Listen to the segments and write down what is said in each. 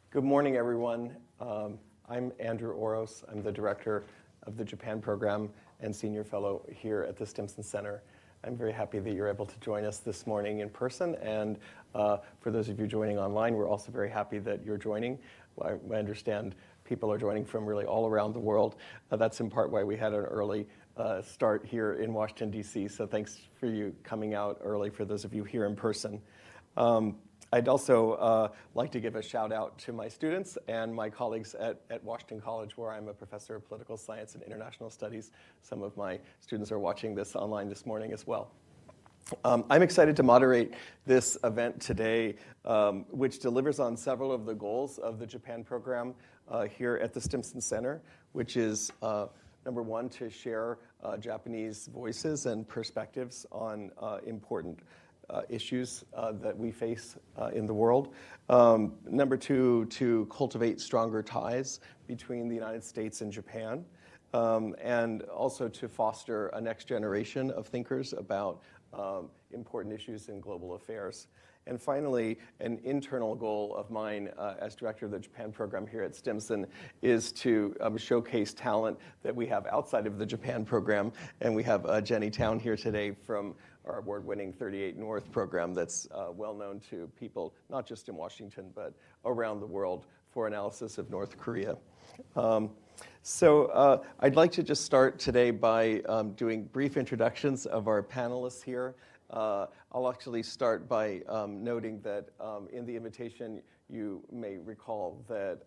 Good morning, everyone. I'm Andrew Oros. I'm the director of the Japan program and senior fellow here at the Stimson Center. I'm very happy that you're able to join us this morning in person, and for those of you joining online, we're also very happy that you're joining. I understand people are joining from really all around the world. That's in part why we had an early start here in Washington, D.C., so thanks for you coming out early for those of you here in person. I'd also like to give a shout out to my students and my colleagues at Washington College, where I'm a professor of political science and international studies. Some of my students are watching this online this morning as well. I'm excited to moderate this event today, which delivers on several of the goals of the Japan program here at the Stimson Center, which is number one, to share Japanese voices and perspectives on important issues that we face in the world. Number two, to cultivate stronger ties between the United States and Japan, and also to foster a next generation of thinkers about important issues in global affairs. And finally, an internal goal of mine as director of the Japan program here at Stimson is to showcase talent that we have outside of the Japan program. And we have Jenny Town here today from our award-winning 38 North program that's well known to people, not just in Washington, but around the world for analysis of North Korea. So I'd like to just start today by doing brief introductions of our panelists here. I'll actually start by noting that in the invitation, you may recall that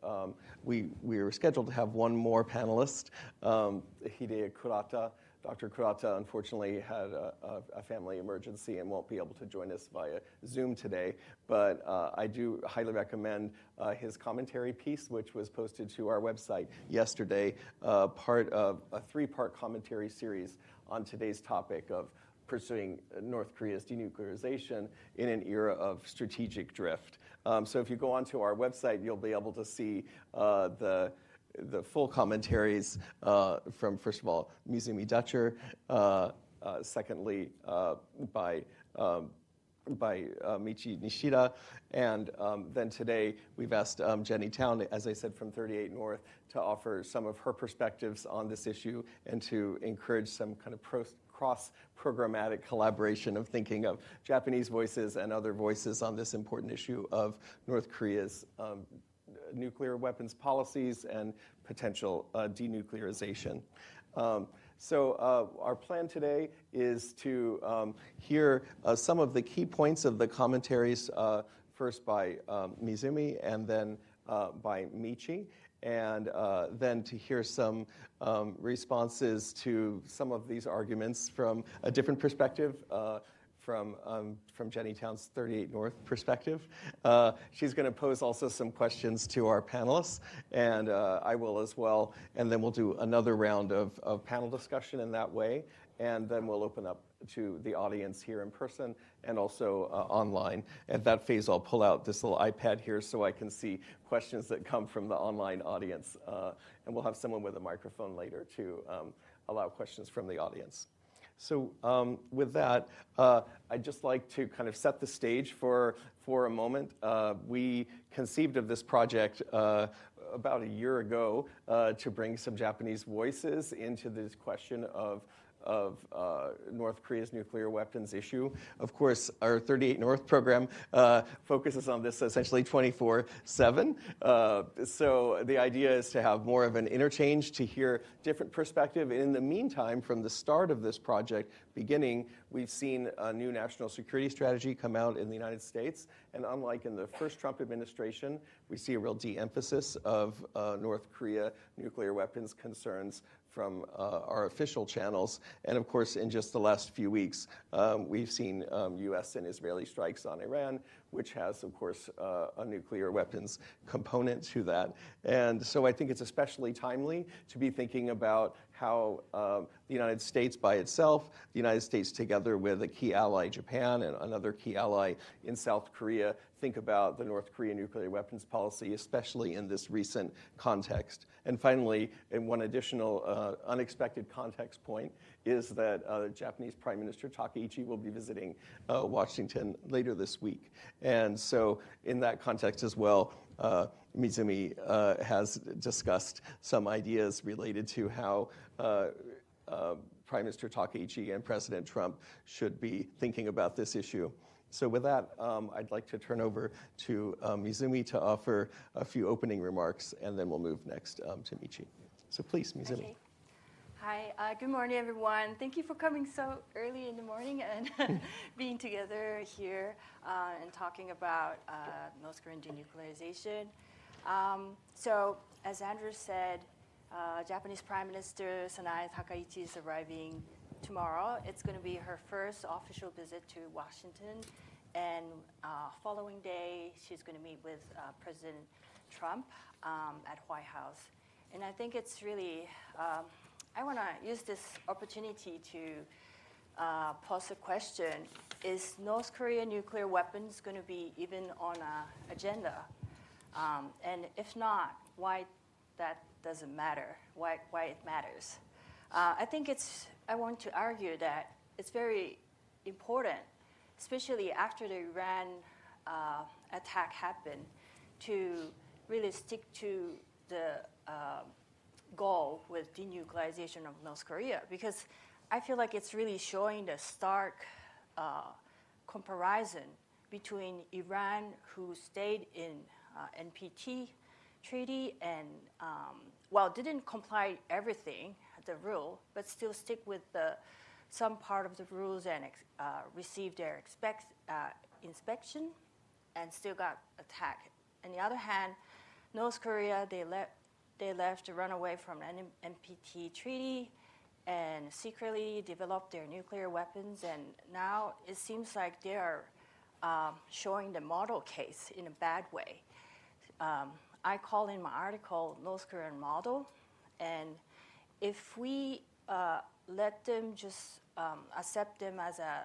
we were scheduled to have one more panelist, Hideo Kurata. Dr. Kurata unfortunately had a family emergency and won't be able to join us via Zoom today, but I do highly recommend his commentary piece, which was posted to our website yesterday, part of a three-part commentary series on today's topic of pursuing North Korea's denuclearization in an era of strategic drift. So if you go onto our website, you'll be able to see the full commentaries from, first of all, Mizumi Dutcher, secondly by Michi Nishida, and then today we've asked Jenny Town, as I said, from 38 North, to offer some of her perspectives on this issue and to encourage some kind of cross-programmatic collaboration of thinking of Japanese voices and other voices on this important issue of North Korea's nuclear weapons policies and potential denuclearization. So our plan today is to hear some of the key points of the commentaries, first by Mizumi and then by Michi, and then to hear some responses to some of these arguments from a different perspective, from Jenny Town's 38 North perspective. She's going to pose also some questions to our panelists, and I will as well. And then we'll do another round of panel discussion in that way, and then we'll open up to the audience here in person and also online. At that phase, I'll pull out this little iPad here so I can see questions that come from the online audience, and we'll have someone with a microphone later to allow questions from the audience. So with that, I'd just like to kind of set the stage for a moment. We conceived of this project about a year ago to bring some Japanese voices into this question of North Korea's nuclear weapons issue. Of course, our 38 North program focuses on this essentially 24/7. So the idea is to have more of an interchange to hear different perspective. In the meantime, from the start of this project beginning, we've seen a new national security strategy come out in the United States. And unlike in the first Trump administration, we see a real de-emphasis of North Korea nuclear weapons concerns from our official channels. And of course, in just the last few weeks, we've seen US and Israeli strikes on Iran, which has, of course, a nuclear weapons component to that. And so I think it's especially timely to be thinking about how the United States by itself, the United States together with a key ally, Japan, and another key ally in South Korea, think about the North Korean nuclear weapons policy, especially in this recent context. And finally, and one additional unexpected context point is that Japanese Prime Minister Takaichi will be visiting Washington later this week. And so in that context as well, Mizumi has discussed some ideas related to how Prime Minister Takaichi and President Trump should be thinking about this issue. So with that, I'd like to turn over to Mizumi to offer a few opening remarks, and then we'll move next to Michi. So please, Mizumi. Okay. Hi, good morning, everyone. Thank you for coming so early in the morning and being together here and talking about North Korean denuclearization. So, as Andrew said, Japanese Prime Minister Sanae Takaichi is arriving tomorrow. It's going to be her first official visit to Washington, and following day, she's going to meet with President Trump at White House. And I think it's really, I want to use this opportunity to pose a question. Is North Korean nuclear weapons going to be even on an agenda? And if not, why that doesn't matter, why it matters? I think I want to argue that it's very important, especially after the Iran attack happened, to really stick to the goal with denuclearization of North Korea, because I feel like it's really showing the stark comparison between Iran, who stayed in NPT treaty and didn't comply everything, the rule, but still stick with some part of the rules and received their inspection and still got attacked. On the other hand, North Korea, they left to run away from an NPT treaty and secretly developed their nuclear weapons, and now it seems like they are showing the model case in a bad way. I call in my article North Korean model, and if we let them just accept them as a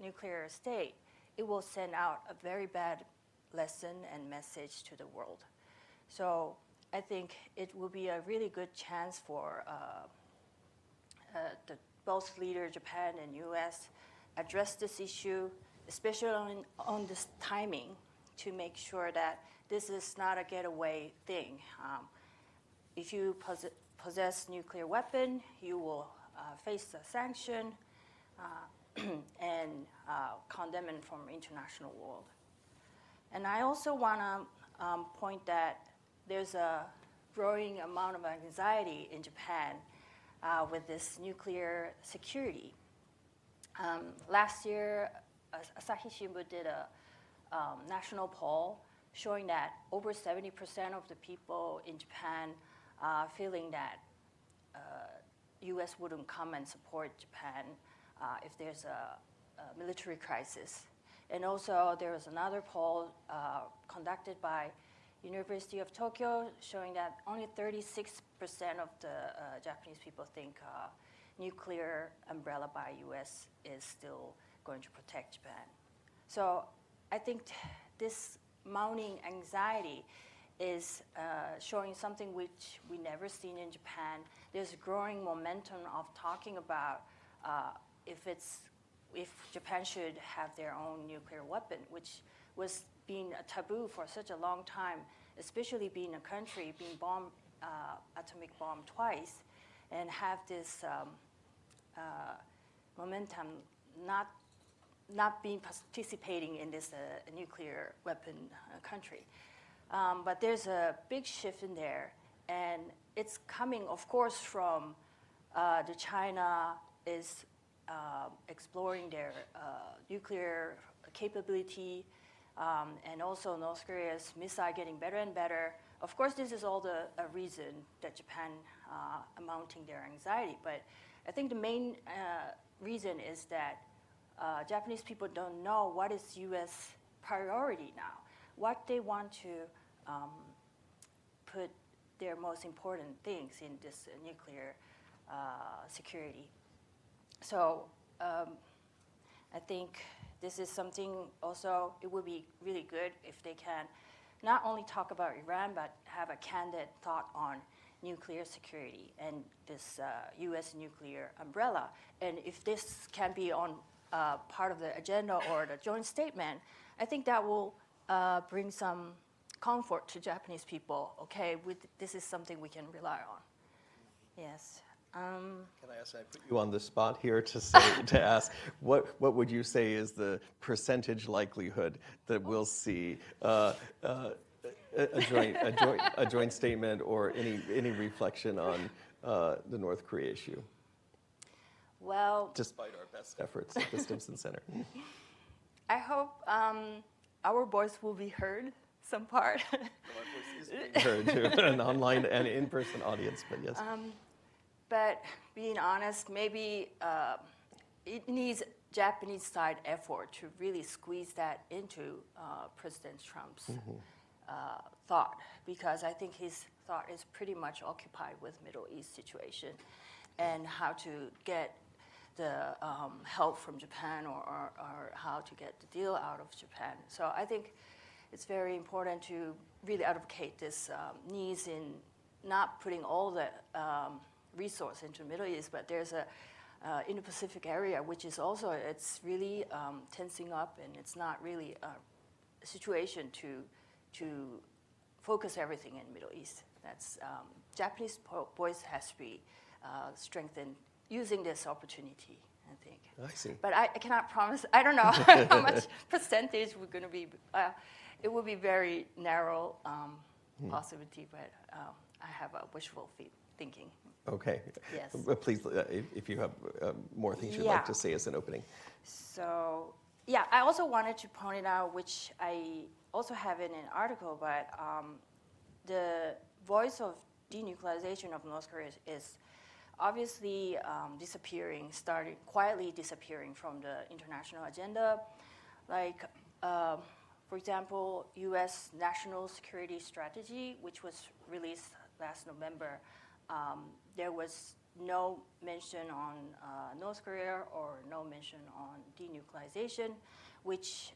nuclear state, it will send out a very bad lesson and message to the world. So I think it will be a really good chance for both leaders, Japan and US, address this issue, especially on this timing, to make sure that this is not a getaway thing. If you possess nuclear weapon, you will face a sanction and condemnation from international world. And I also want to point that there's a growing amount of anxiety in Japan with this nuclear security. Last year, Asahi Shimbun did a national poll showing that over 70% of the people in Japan feeling that U.S. wouldn't come and support Japan if there's a military crisis. And also there was another poll conducted by University of Tokyo showing that only 36% of the Japanese people think nuclear umbrella by U.S. is still going to protect Japan. So I think this mounting anxiety is showing something which we never seen in Japan. There's a growing momentum of talking about if Japan should have their own nuclear weapon, which was being a taboo for such a long time, especially being a country being bombed, atomic bomb twice, and have this momentum not being participating in this nuclear weapon country. But there's a big shift in there, and it's coming, of course, from China is exploring their nuclear capability, and also North Korea's missile getting better and better. Of course, this is all the reason that Japan mounting their anxiety, but I think the main reason is that Japanese people don't know what is U.S. priority now, what they want to put their most important things in this nuclear security. So I think this is something also, it would be really good if they can not only talk about Iran, but have a candid thought on nuclear security and this U.S. nuclear umbrella. And if this can be on part of the agenda or the joint statement, I think that will bring some comfort to Japanese people. Okay, this is something we can rely on. Yes. Can I ask? I put you on the spot here to say to ask what would you say is the percentage likelihood that we'll see a joint statement or any reflection on the North Korea issue? Well, despite our best efforts at the Stimson Center. I hope our voice will be heard some part. Our voice is being heard to an online and in-person audience, but yes. But being honest, maybe it needs Japanese side effort to really squeeze that into President Trump's thought, because I think his thought is pretty much occupied with Middle East situation and how to get the help from Japan or how to get the deal out of Japan. So I think it's very important to really advocate this needs in not putting all the resource into Middle East, but there's a Indo-Pacific area which is also, it's really tensing up, and it's not really a situation to focus everything in Middle East. That's Japanese voice has to be strengthened using this opportunity, I think. I see. But I cannot promise, I don't know how much percentage we're going to be. It will be very narrow possibility, but I have a wishful thinking. Okay. Yes. Please, if you have more things you'd like to say as an opening. So, yeah, I also wanted to point it out, which I also have in an article, but the voice of denuclearization of North Korea is obviously quietly disappearing from the international agenda. Like, for example, U.S. National Security Strategy, which was released last November, there was no mention on North Korea or no mention on denuclearization, which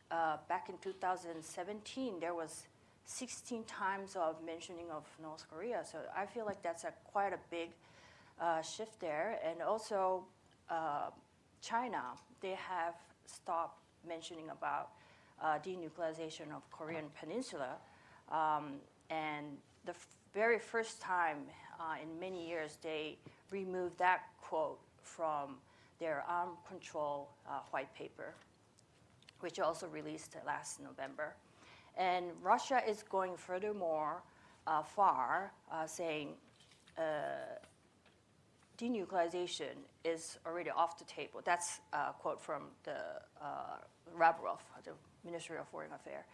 back in 2017, there was 16 times of mentioning of North Korea. So I feel like that's quite a big shift there. And also China, they have stopped mentioning about denuclearization of Korean Peninsula. And the very first time in many years, they removed that quote from their arms control white paper, which also released last November. And Russia is going furthermore far, saying denuclearization is already off the table. That's a quote from the Lavrov, the Ministry of Foreign Affairs.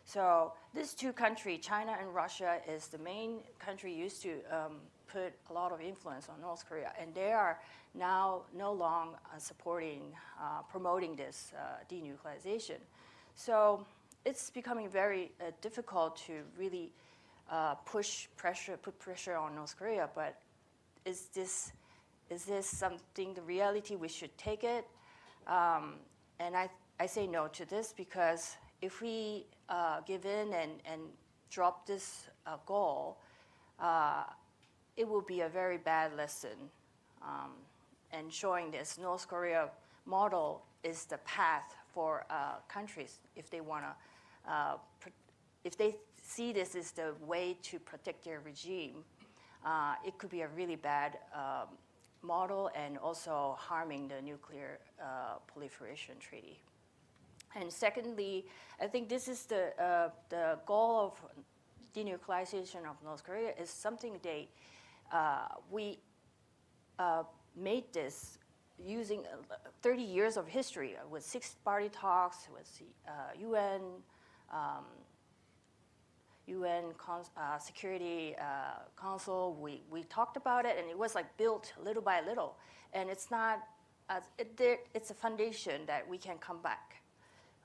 So these two countries, China and Russia, is the main country used to put a lot of influence on North Korea, and they are now no longer promoting this denuclearization. So it's becoming very difficult to really put pressure on North Korea. But is this something, the reality we should take it? And I say no to this, because if we give in and drop this goal, it will be a very bad lesson. And showing this North Korea model is the path for countries if they want to, if they see this as the way to protect their regime, it could be a really bad model and also harming the nuclear proliferation treaty. And secondly, I think this is the goal of denuclearization of North Korea is something we made this using 30 years of history with 6-party talks with the UN Security Council. We talked about it, and it was like built little by little. And it's not, it's a foundation that we can come back.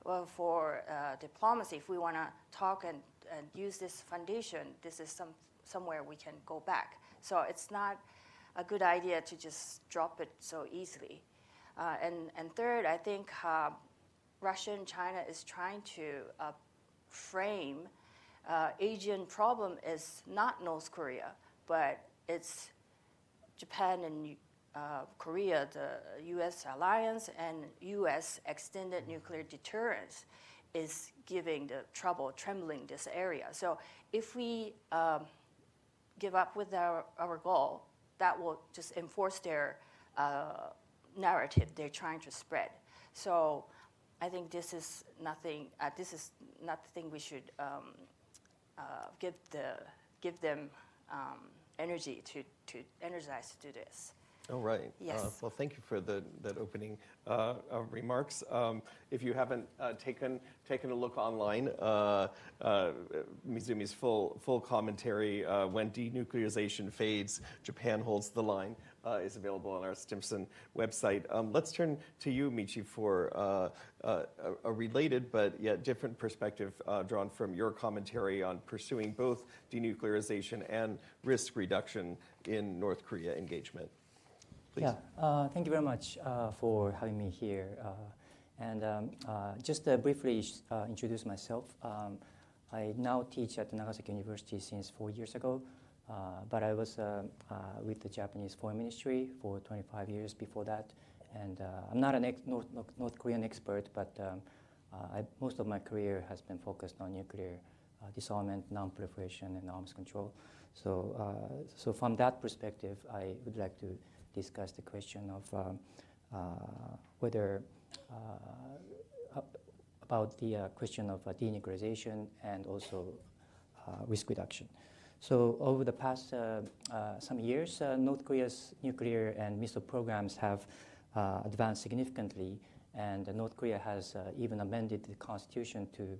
Well, for diplomacy, if we want to talk and use this foundation, this is somewhere we can go back. So it's not a good idea to just drop it so easily. And third, I think Russia and China is trying to frame Asian problem is not North Korea, but it's Japan and Korea, the U.S. alliance, and U.S. extended nuclear deterrence. is giving the trouble, trembling this area. So if we give up with our goal, that will just enforce their narrative they're trying to spread. So I think this is nothing. This is not the thing we should give them energy to energize to do this. Oh, right. Yes. Well, thank you for that opening remarks. If you haven't taken a look online, Mizumi's full commentary, When Denuclearization Fades, Japan Holds the Line, is available on our Stimson website. Let's turn to you, Michi, for a related but yet different perspective drawn from your commentary on pursuing both denuclearization and risk reduction in North Korea engagement. Please. Yeah, thank you very much for having me here. Just briefly introduce myself. I now teach at Nagasaki University since 4 years ago, but I was with the Japanese Foreign Ministry for 25 years before that. And I'm not a North Korean expert, but most of my career has been focused on nuclear disarmament, non-proliferation, and arms control. So from that perspective, I would like to discuss the question of whether about the question of denuclearization and also risk reduction. So over the past some years, North Korea's nuclear and missile programs have advanced significantly, and North Korea has even amended the constitution to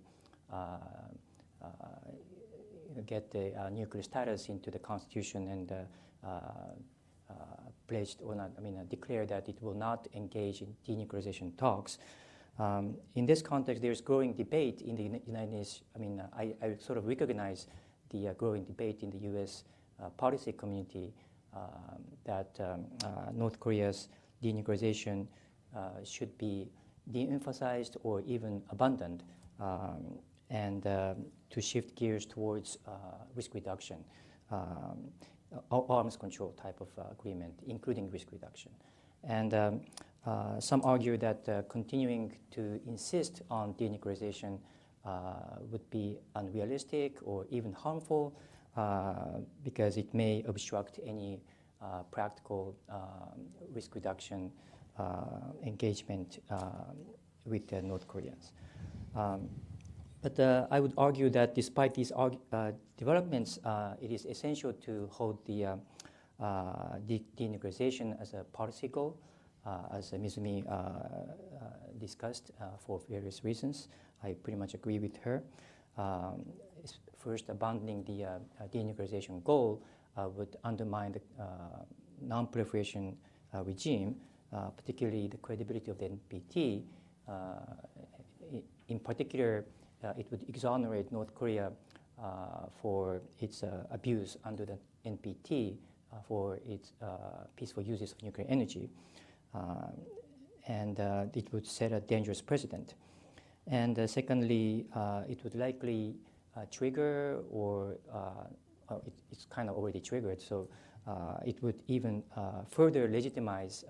get the nuclear status into the constitution and pledged or not, declared that it will not engage in denuclearization talks. In this context, there's growing debate in the United States. I sort of recognize the growing debate in the U.S. Policy community that North Korea's denuclearization should be de-emphasized or even abandoned, and to shift gears towards risk reduction. Arms control type of agreement, including risk reduction. And some argue that continuing to insist on denuclearization would be unrealistic or even harmful because it may obstruct any practical risk reduction engagement with the North Koreans. But I would argue that despite these developments, it is essential to hold the denuclearization as a policy goal, as Mizumi discussed for various reasons. I pretty much agree with her. First, abandoning the denuclearization goal would undermine the non-proliferation regime, particularly the credibility of the NPT. In particular, it would exonerate North Korea for its abuse under the NPT for its peaceful uses of nuclear energy. And it would set a dangerous precedent. And secondly, it would likely trigger, or it's kind of already triggered, so it would even further legitimize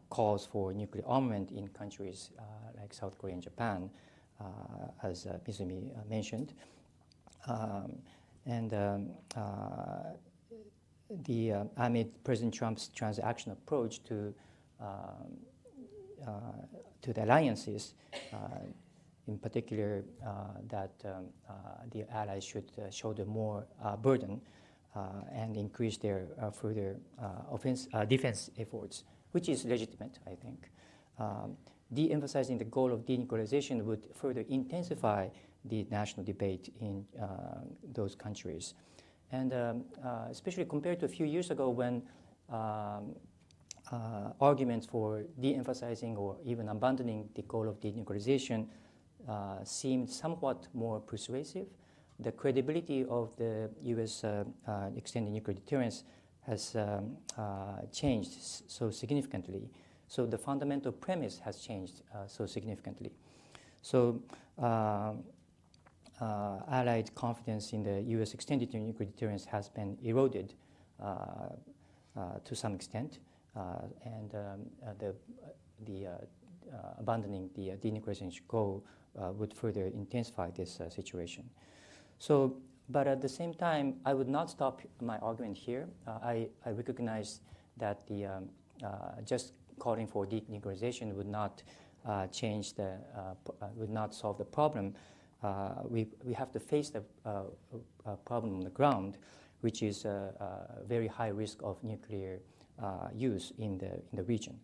calls for nuclear armament in countries like South Korea and Japan, as Mizumi mentioned. Amid President Trump's transaction approach to the alliances, in particular that the allies should shoulder more burden and increase their further defense efforts, which is legitimate, I think. De-emphasizing the goal of denuclearization would further intensify the national debate in those countries. And especially compared to a few years ago when arguments for de-emphasizing or even abandoning the goal of denuclearization seemed somewhat more persuasive, the credibility of the U.S. Extended nuclear deterrence has changed so significantly. So the fundamental premise has changed so significantly. So Allied confidence in the U.S. extended nuclear deterrence has been eroded to some extent, and abandoning the denuclearization goal would further intensify this situation. So, but at the same time, I would not stop my argument here. I recognize that the just calling for denuclearization would not change the would not solve the problem. We have to face the problem on the ground, which is a very high risk of nuclear use in the region.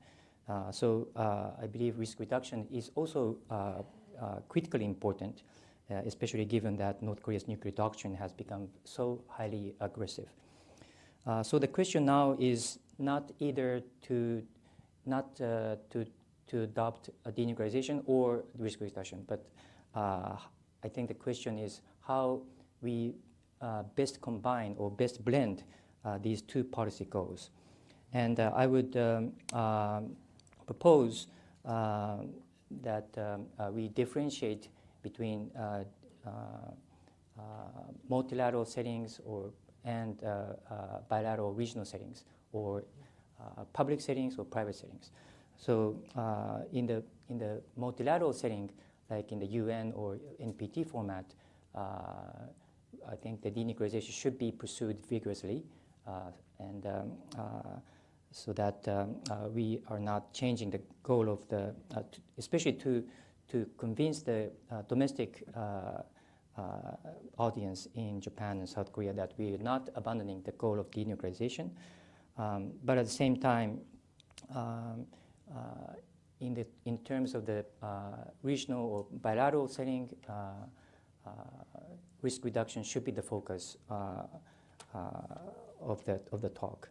So I believe risk reduction is also critically important, especially given that North Korea's nuclear doctrine has become so highly aggressive. So the question now is not either to adopt a denuclearization or risk reduction, but I think the question is how we best combine or best blend these two policy goals. And I would propose that we differentiate between multilateral settings and bilateral regional settings, or public settings or private settings. So in the multilateral setting, like in the UN or NPT format, I think the denuclearization should be pursued vigorously, and so that we are not changing the goal of the, especially to convince the domestic audience in Japan and South Korea that we are not abandoning the goal of denuclearization, but at the same time, in terms of the regional or bilateral setting, risk reduction should be the focus of the talk,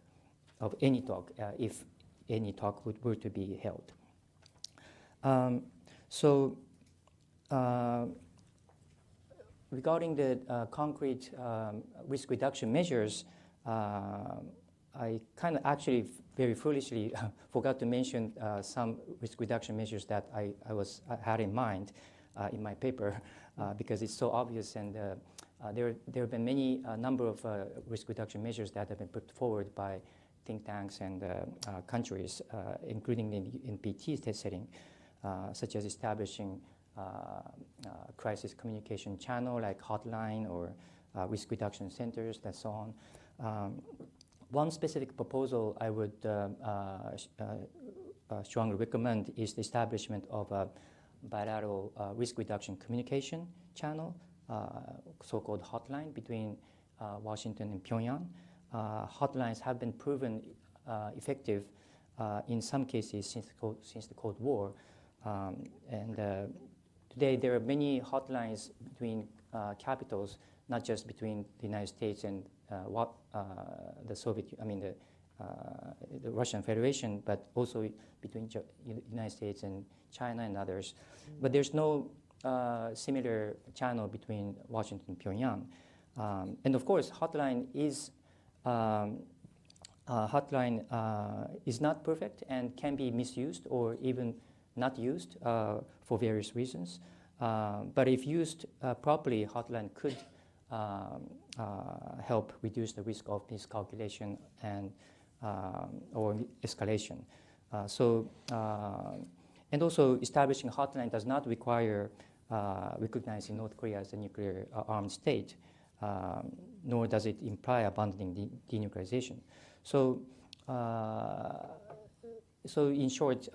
of any talk, if any talk were to be held. So regarding the concrete risk reduction measures, I kind of actually very foolishly forgot to mention some risk reduction measures that I had in mind in my paper because it's so obvious, and there have been many number of risk reduction measures that have been put forward by think tanks and countries, including the NPT setting, such as establishing crisis communication channel like hotline or risk reduction centers and so on. One specific proposal I would strongly recommend is the establishment of a bilateral risk reduction communication channel, so-called hotline between Washington and Pyongyang. Hotlines have been proven effective in some cases since the Cold War, and today there are many hotlines between capitals, not just between the United States and the the Russian Federation, but also between the United States and China and others. But there's no similar channel between Washington and Pyongyang. And of course, hotline is not perfect and can be misused or even not used for various reasons. But if used properly, hotline could help reduce the risk of miscalculation and or escalation. And also establishing a hotline does not require recognizing North Korea as a nuclear armed state, nor does it imply abandoning denuclearization. So in short,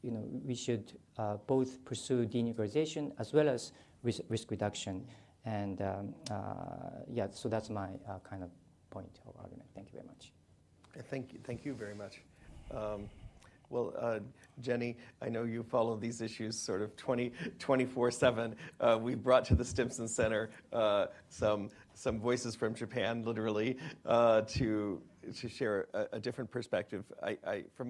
we should both pursue denuclearization as well as risk reduction. And so that's my kind of point of argument. Thank you very much. Thank you very much. Well, Jenny, I know you follow these issues sort of 24/7. We brought to the Stimson Center some voices from Japan, literally, to share a different perspective. From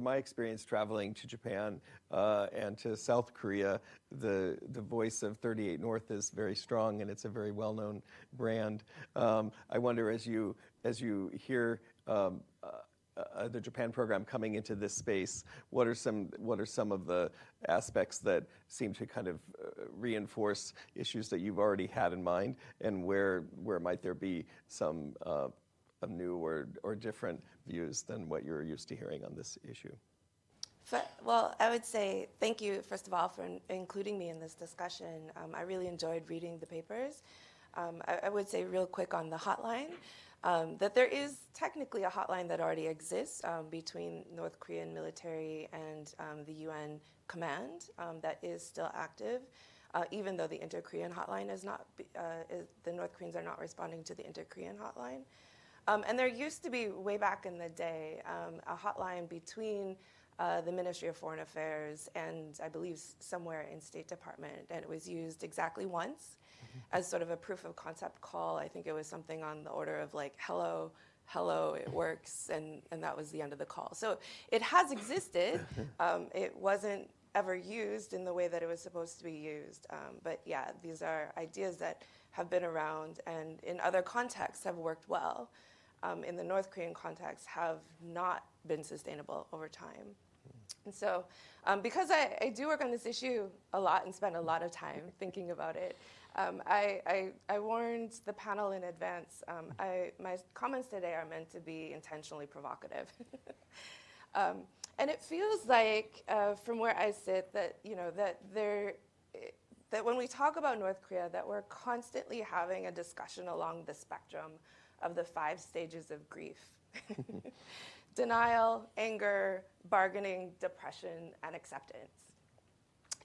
my experience traveling to Japan and to South Korea, the voice of 38 North is very strong, and it's a very well-known brand. I wonder, as you hear the Japan program coming into this space, what are some of the aspects that seem to kind of reinforce issues that you've already had in mind, and where might there be some new or different views than what you're used to hearing on this issue? Well, I would say thank you, first of all, for including me in this discussion. I really enjoyed reading the papers. I would say real quick on the hotline, that there is technically a hotline that already exists between North Korean military and the UN command that is still active, even though the inter-Korean hotline is not, the North Koreans are not responding to the inter-Korean hotline. And there used to be, way back in the day, a hotline between the Ministry of Foreign Affairs and I believe somewhere in State Department, and it was used exactly once as sort of a proof of concept call. I think it was something on the order of like, hello, it works, and that was the end of the call. So it has existed. It wasn't ever used in the way that it was supposed to be used. But yeah, these are ideas that have been around and in other contexts have worked well. In the North Korean context have not been sustainable over time. And so because I do work on this issue a lot and spend a lot of time thinking about it, I warned the panel in advance. My comments today are meant to be intentionally provocative. And it feels like, from where I sit, that, that when we talk about North Korea, that we're constantly having a discussion along the spectrum of the 5 stages of grief. Denial, anger, bargaining, depression, and acceptance.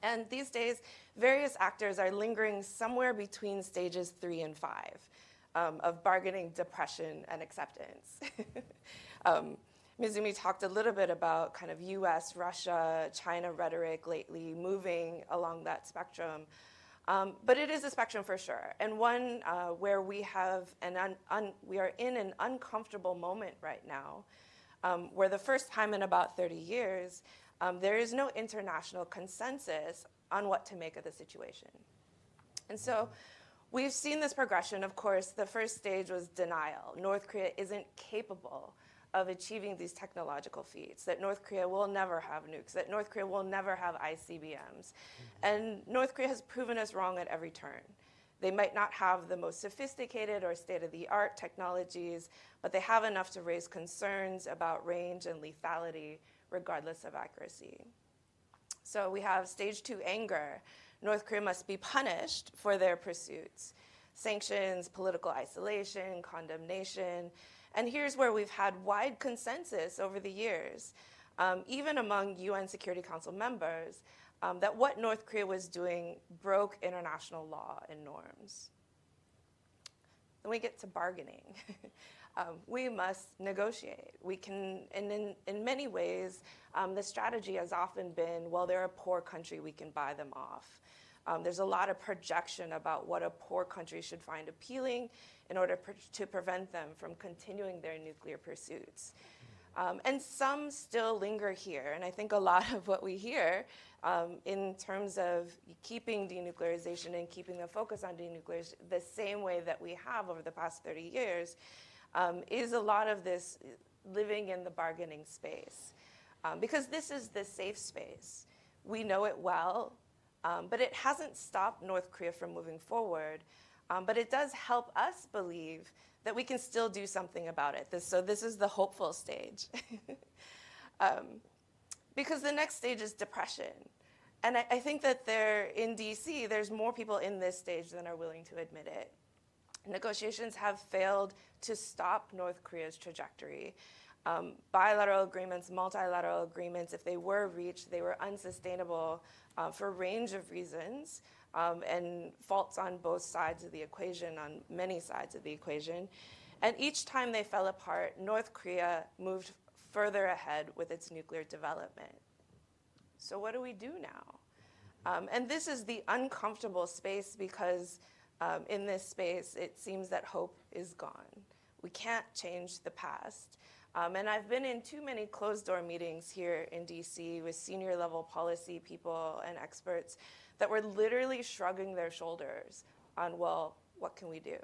And these days, various actors are lingering somewhere between stages 3 and 5 of bargaining, depression, and acceptance. Mizumi talked a little bit about kind of US, Russia, China rhetoric lately moving along that spectrum. But it is a spectrum for sure, and one where we have we are in an uncomfortable moment right now, where the first time in about 30 years, there is no international consensus on what to make of the situation. And so we've seen this progression. Of course, the first stage was denial. North Korea isn't capable of achieving these technological feats, that North Korea will never have nukes, that North Korea will never have ICBMs. And North Korea has proven us wrong at every turn. They might not have the most sophisticated or state-of-the-art technologies, but they have enough to raise concerns about range and lethality, regardless of accuracy. So we have stage 2 anger. North Korea must be punished for their pursuits. Sanctions, political isolation, condemnation. And here's where we've had wide consensus over the years, even among UN Security Council members, that what North Korea was doing broke international law and norms. Then we get to bargaining. We must negotiate. We can, and in many ways, the strategy has often been, well, they're a poor country, we can buy them off. There's a lot of projection about what a poor country should find appealing in order to prevent them from continuing their nuclear pursuits. And some still linger here, and I think a lot of what we hear in terms of keeping denuclearization and keeping the focus on denuclearization the same way that we have over the past 30 years is a lot of this living in the bargaining space. Because this is the safe space. We know it well, but it hasn't stopped North Korea from moving forward. But it does help us believe that we can still do something about it. So this is the hopeful stage. Because the next stage is depression. And I think that in DC, there's more people in this stage than are willing to admit it. Negotiations have failed to stop North Korea's trajectory. Bilateral agreements, multilateral agreements, if they were reached, they were unsustainable for a range of reasons. And faults on both sides of the equation, on many sides of the equation. And each time they fell apart, North Korea moved further ahead with its nuclear development. So what do we do now? And this is the uncomfortable space because in this space, it seems that hope is gone. We can't change the past. And I've been in too many closed-door meetings here in DC with senior-level policy people and experts that were literally shrugging their shoulders on, well, what can we do?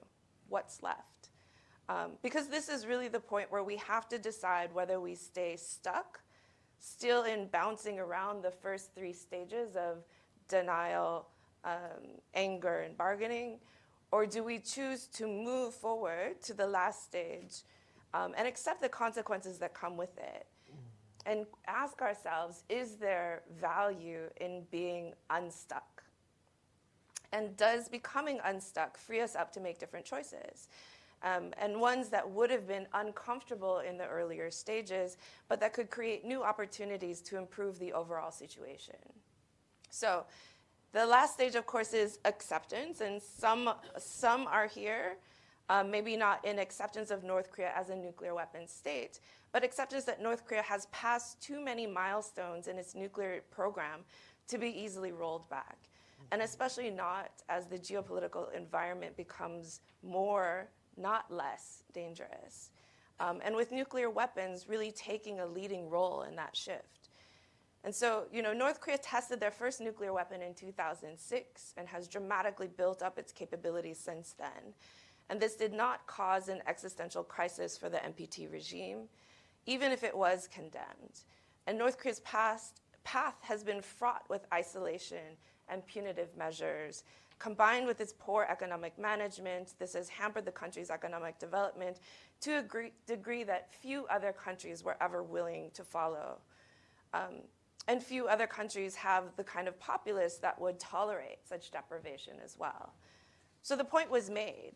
What's left? Because this is really the point where we have to decide whether we stay stuck, still in bouncing around the first 3 stages of denial, anger, and bargaining, or do we choose to move forward to the last stage and accept the consequences that come with it? and ask ourselves, is there value in being unstuck? And does becoming unstuck free us up to make different choices? And ones that would have been uncomfortable in the earlier stages, but that could create new opportunities to improve the overall situation. So the last stage, of course, is acceptance, and some are here, maybe not in acceptance of North Korea as a nuclear weapons state, but acceptance that North Korea has passed too many milestones in its nuclear program to be easily rolled back. And especially not as the geopolitical environment becomes more, not less, dangerous. And with nuclear weapons really taking a leading role in that shift. And so, North Korea tested their first nuclear weapon in 2006 and has dramatically built up its capabilities since then. And this did not cause an existential crisis for the NPT regime, even if it was condemned. And North Korea's path has been fraught with isolation and punitive measures. Combined with its poor economic management, this has hampered the country's economic development to a degree that few other countries were ever willing to follow. And few other countries have the kind of populace that would tolerate such deprivation as well. So the point was made,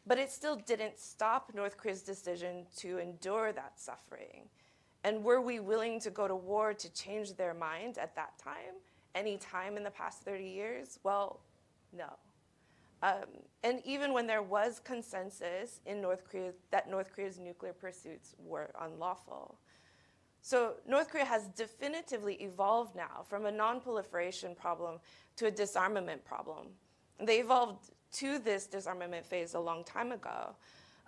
but it still didn't stop North Korea's decision to endure that suffering. And were we willing to go to war to change their mind at that time? Any time in the past 30 years? Well, no. And even when there was consensus in North Korea that North Korea's nuclear pursuits were unlawful. So North Korea has definitively evolved now from a non-proliferation problem to a disarmament problem. They evolved to this disarmament phase a long time ago.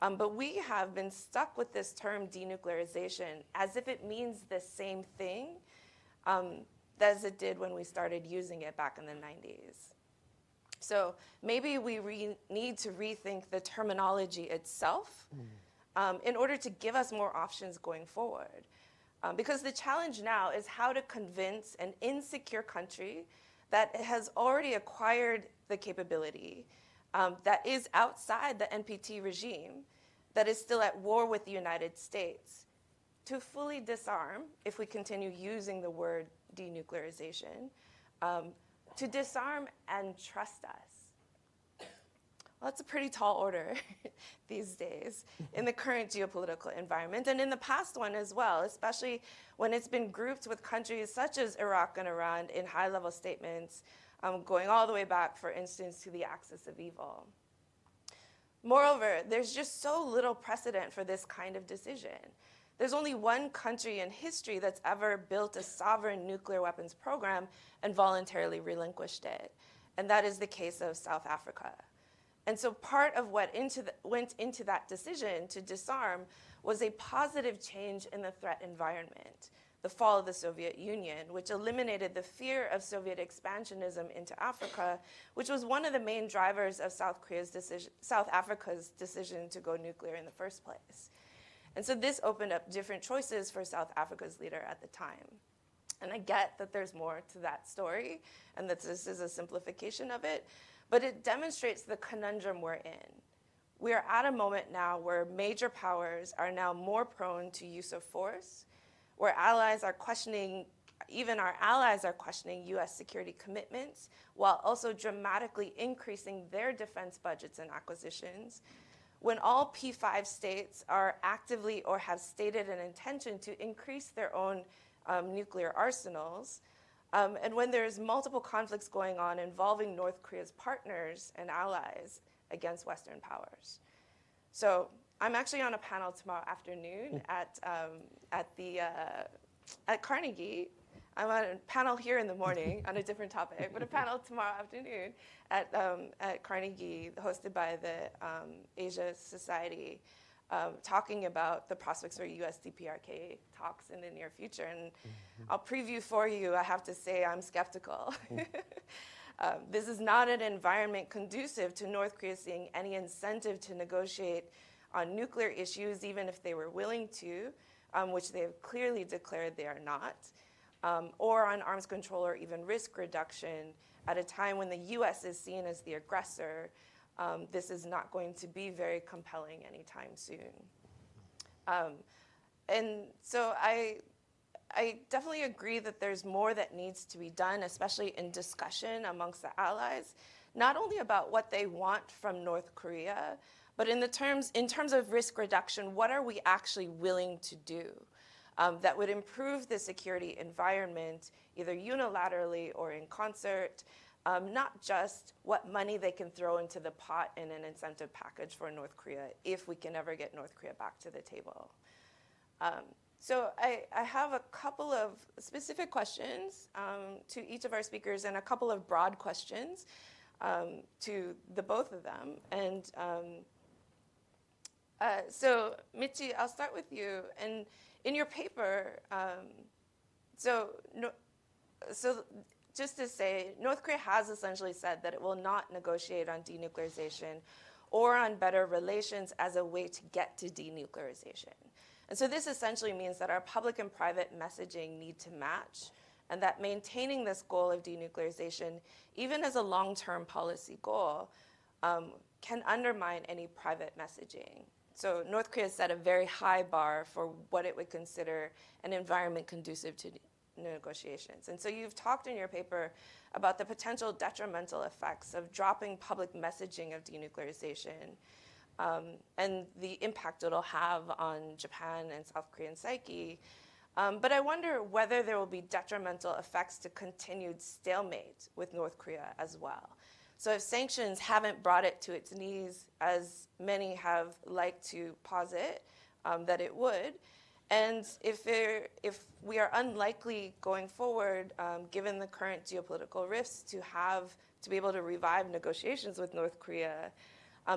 But we have been stuck with this term denuclearization as if it means the same thing as it did when we started using it back in the 90s. So maybe we need to rethink the terminology itself in order to give us more options going forward. Because the challenge now is how to convince an insecure country that has already acquired the capability, that is outside the NPT regime, that is still at war with the United States, to fully disarm, if we continue using the word denuclearization, to disarm and trust us. Well, that's a pretty tall order these days in the current geopolitical environment, and in the past one as well, especially when it's been grouped with countries such as Iraq and Iran in high-level statements, going all the way back, for instance, to the axis of evil. Moreover, there's just so little precedent for this kind of decision. There's only one country in history that's ever built a sovereign nuclear weapons program and voluntarily relinquished it, and that is the case of South Africa. And so part of what went into that decision to disarm was a positive change in the threat environment, the fall of the Soviet Union, which eliminated the fear of Soviet expansionism into Africa, which was one of the main drivers of South Africa's decision to go nuclear in the first place. And so this opened up different choices for South Africa's leader at the time. And I get that there's more to that story and that this is a simplification of it, but it demonstrates the conundrum we're in. We are at a moment now where major powers are now more prone to use of force, where allies are questioning, even our allies are questioning US security commitments, while also dramatically increasing their defense budgets and acquisitions, when all P5 states are actively or have stated an intention to increase their own nuclear arsenals, and when there's multiple conflicts going on involving North Korea's partners and allies against Western powers. So I'm actually on a panel tomorrow afternoon at Carnegie. I'm on a panel here in the morning on a different topic, but a panel tomorrow afternoon at Carnegie, hosted by the Asia Society, talking about the prospects for US DPRK talks in the near future. And I'll preview for you, I have to say I'm skeptical. This is not an environment conducive to North Korea seeing any incentive to negotiate on nuclear issues, even if they were willing to, which they have clearly declared they are not, or on arms control or even risk reduction at a time when the US is seen as the aggressor. This is not going to be very compelling anytime soon. And so I definitely agree that there's more that needs to be done, especially in discussion amongst the allies, not only about what they want from North Korea, but in terms of risk reduction, what are we actually willing to do that would improve the security environment, either unilaterally or in concert, not just what money they can throw into the pot in an incentive package for North Korea if we can ever get North Korea back to the table. So I have a couple of specific questions to each of our speakers and a couple of broad questions to the both of them. And so Michi, I'll start with you. And in your paper, so just to say, North Korea has essentially said that it will not negotiate on denuclearization or on better relations as a way to get to denuclearization. And so this essentially means that our public and private messaging need to match, and that maintaining this goal of denuclearization, even as a long-term policy goal, can undermine any private messaging. So North Korea has set a very high bar for what it would consider an environment conducive to negotiations. And so you've talked in your paper about the potential detrimental effects of dropping public messaging of denuclearization and the impact it'll have on Japan and South Korean psyche. But I wonder whether there will be detrimental effects to continued stalemate with North Korea as well. So if sanctions haven't brought it to its knees, as many have liked to posit that it would, and if we are unlikely going forward, given the current geopolitical rifts, to be able to revive negotiations with North Korea,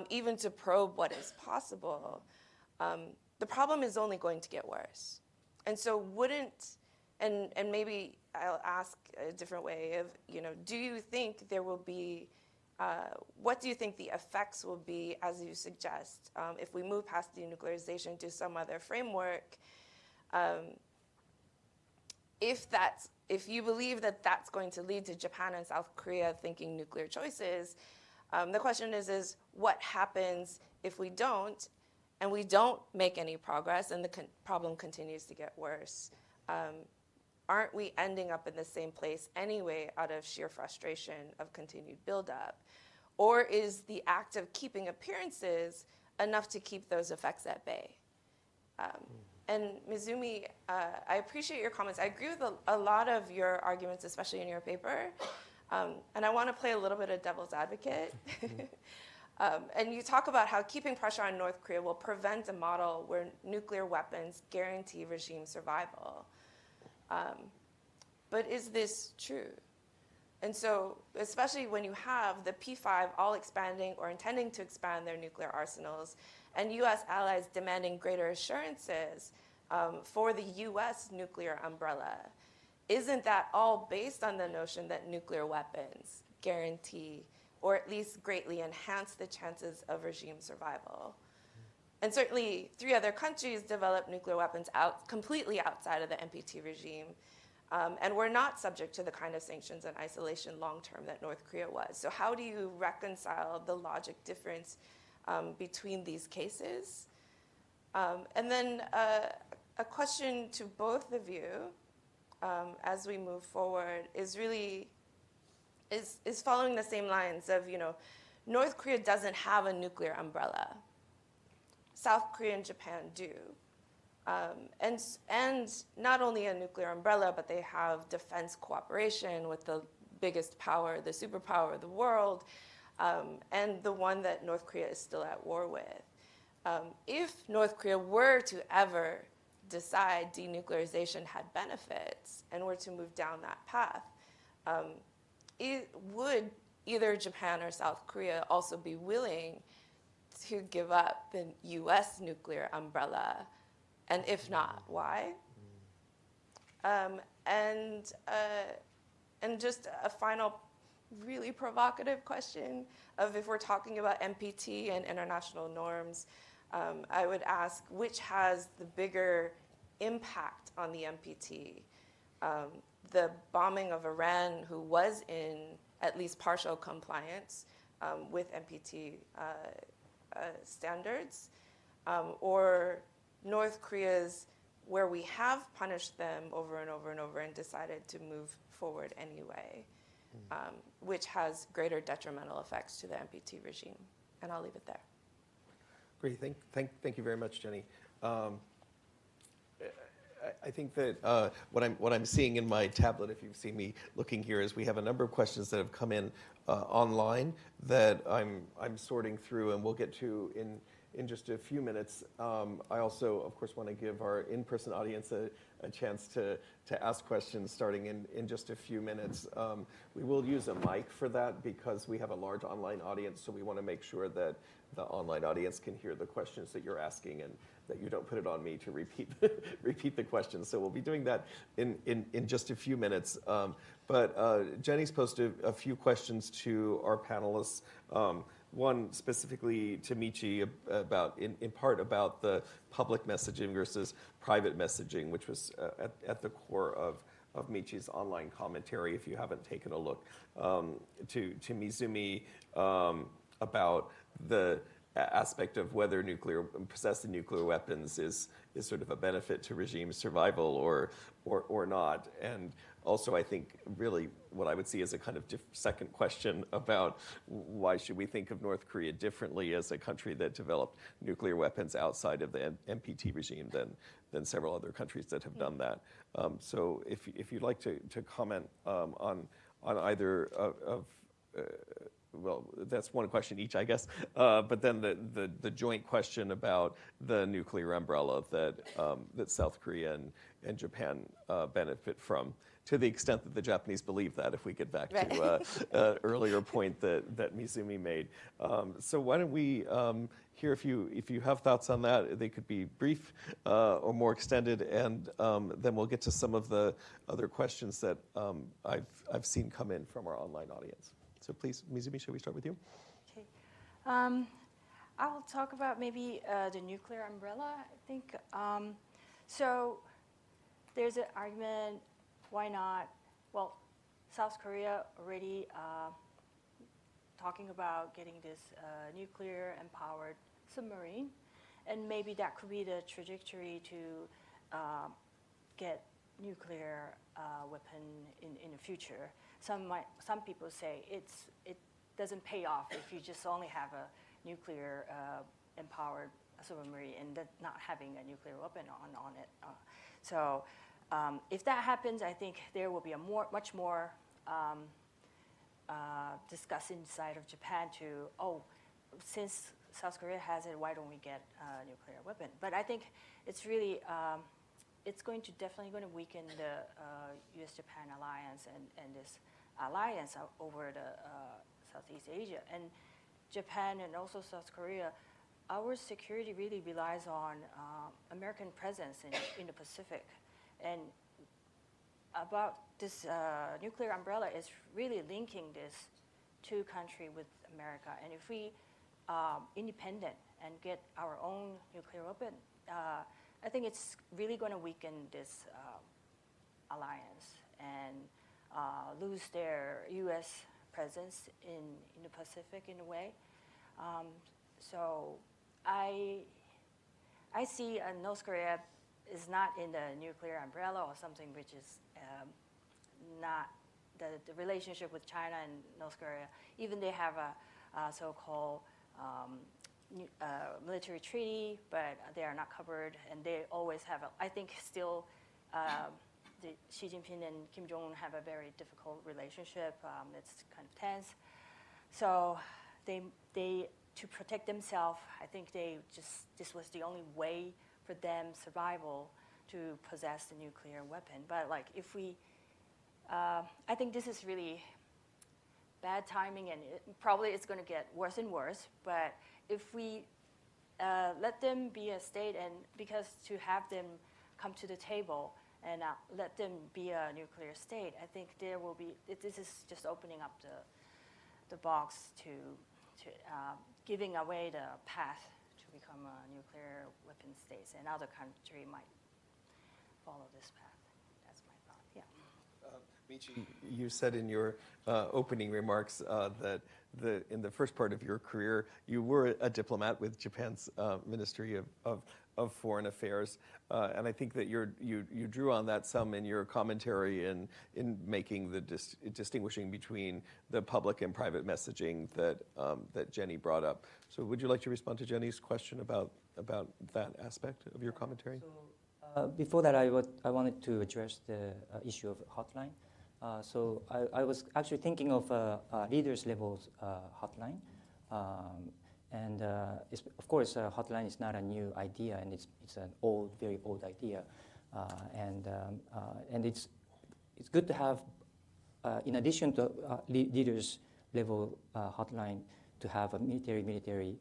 even to probe what is possible, the problem is only going to get worse. And so and maybe I'll ask a different way of, do you think there will be, what do you think the effects will be, as you suggest, if we move past denuclearization to some other framework? If you believe that that's going to lead to Japan and South Korea thinking nuclear choices, the question is what happens if we don't, and we don't make any progress, and the problem continues to get worse? Aren't we ending up in the same place anyway out of sheer frustration of continued buildup? Or is the act of keeping appearances enough to keep those effects at bay? And Mizumi, I appreciate your comments. I agree with a lot of your arguments, especially in your paper. And I want to play a little bit of devil's advocate. And you talk about how keeping pressure on North Korea will prevent a model where nuclear weapons guarantee regime survival. But is this true? And so, especially when you have the P5 all expanding or intending to expand their nuclear arsenals, and US allies demanding greater assurances for the US nuclear umbrella, isn't that all based on the notion that nuclear weapons guarantee or at least greatly enhance the chances of regime survival? And certainly 3 other countries developed nuclear weapons completely outside of the NPT regime, and were not subject to the kind of sanctions and isolation long-term that North Korea was. So how do you reconcile the logic difference between these cases? And then a question to both of you as we move forward is following the same lines of, North Korea doesn't have a nuclear umbrella. South Korea and Japan do. And not only a nuclear umbrella, but they have defense cooperation with the biggest power, the superpower of the world, and the one that North Korea is still at war with. If North Korea were to ever decide denuclearization had benefits and were to move down that path, would either Japan or South Korea also be willing to give up the US nuclear umbrella? And if not, why? And just a final really provocative question of, if we're talking about NPT and international norms, I would ask, which has the bigger impact on the NPT? The bombing of Iran, who was in at least partial compliance with NPT standards, or North Korea's where we have punished them over and over and over and decided to move forward anyway, which has greater detrimental effects to the NPT regime. And I'll leave it there. Great. Thank you very much, Jenny. I think that what I'm seeing in my tablet, if you've seen me looking here, is we have a number of questions that have come in online that I'm sorting through, and we'll get to in just a few minutes. I also, of course, want to give our in-person audience a chance to ask questions starting in just a few minutes. We will use a mic for that because we have a large online audience, so we want to make sure that the online audience can hear the questions that you're asking and that you don't put it on me to repeat the questions. So we'll be doing that in just a few minutes. But Jenny's posted a few questions to our panelists. One specifically to Michi about, in part about the public messaging versus private messaging, which was at the core of Michi's online commentary, if you haven't taken a look. To Mizumi about the aspect of whether possessing nuclear weapons is sort of a benefit to regime survival or not. And also, I think really what I would see as a kind of second question about why should we think of North Korea differently as a country that developed nuclear weapons outside of the NPT regime than several other countries that have done that. So if you'd like to comment on either of well, that's one question each, I guess. But then the joint question about the nuclear umbrella that South Korea and Japan benefit from, to the extent that the Japanese believe that, if we get back to an earlier point that Mizumi made. So why don't we hear if you have thoughts on that? They could be brief or more extended, and then we'll get to some of the other questions that I've seen come in from our online audience. So please, Mizumi, shall we start with you? Okay. I'll talk about maybe the nuclear umbrella, I think. So there's an argument, why not? Well, South Korea already talking about getting this nuclear-empowered submarine, and maybe that could be the trajectory to get nuclear weapon in the future. Some people say it doesn't pay off if you just only have a nuclear empowered submarine and not having a nuclear weapon on it. So if that happens, I think there will be a much more discussed inside of Japan to, since South Korea has it, why don't we get a nuclear weapon? But I think it's really it's definitely going to weaken the U.S.-Japan alliance and this alliance over the Southeast Asia. And Japan and also South Korea, our security really relies on American presence in the Pacific. And about this nuclear umbrella is really linking this two countries with America. And if we independent and get our own nuclear weapon, I think it's really going to weaken this alliance and lose their U.S. presence in the Pacific in a way. So I see North Korea is not in the nuclear umbrella or something which is not the relationship with China and North Korea. Even they have a so-called military treaty, but they are not covered, and they always have I think still Xi Jinping and Kim Jong-un have a very difficult relationship. It's kind of tense. So they to protect themselves, I think this was the only way for them survival to possess the nuclear weapon. But like if we, I think this is really bad timing, and probably it's going to get worse and worse. But if we let them be a state, and because to have them come to the table and let them be a nuclear state, I think there will be. This is just opening up the box to giving away the path to become a nuclear weapon state, and other countries might follow this path. That's my thought. Yeah. Michi, you said in your opening remarks that in the first part of your career, you were a diplomat with Japan's Ministry of of foreign affairs. And I think that you drew on that some in your commentary in making the distinguishing between the public and private messaging that Jenny brought up. So would you like to respond to Jenny's question about that aspect of your commentary? Before that, I wanted to address the issue of hotline. So I was actually thinking of a leaders levels hotline. And of course, hotline is not a new idea, and it's an very old idea. And it's good to have, in addition to leaders level hotline, to have a military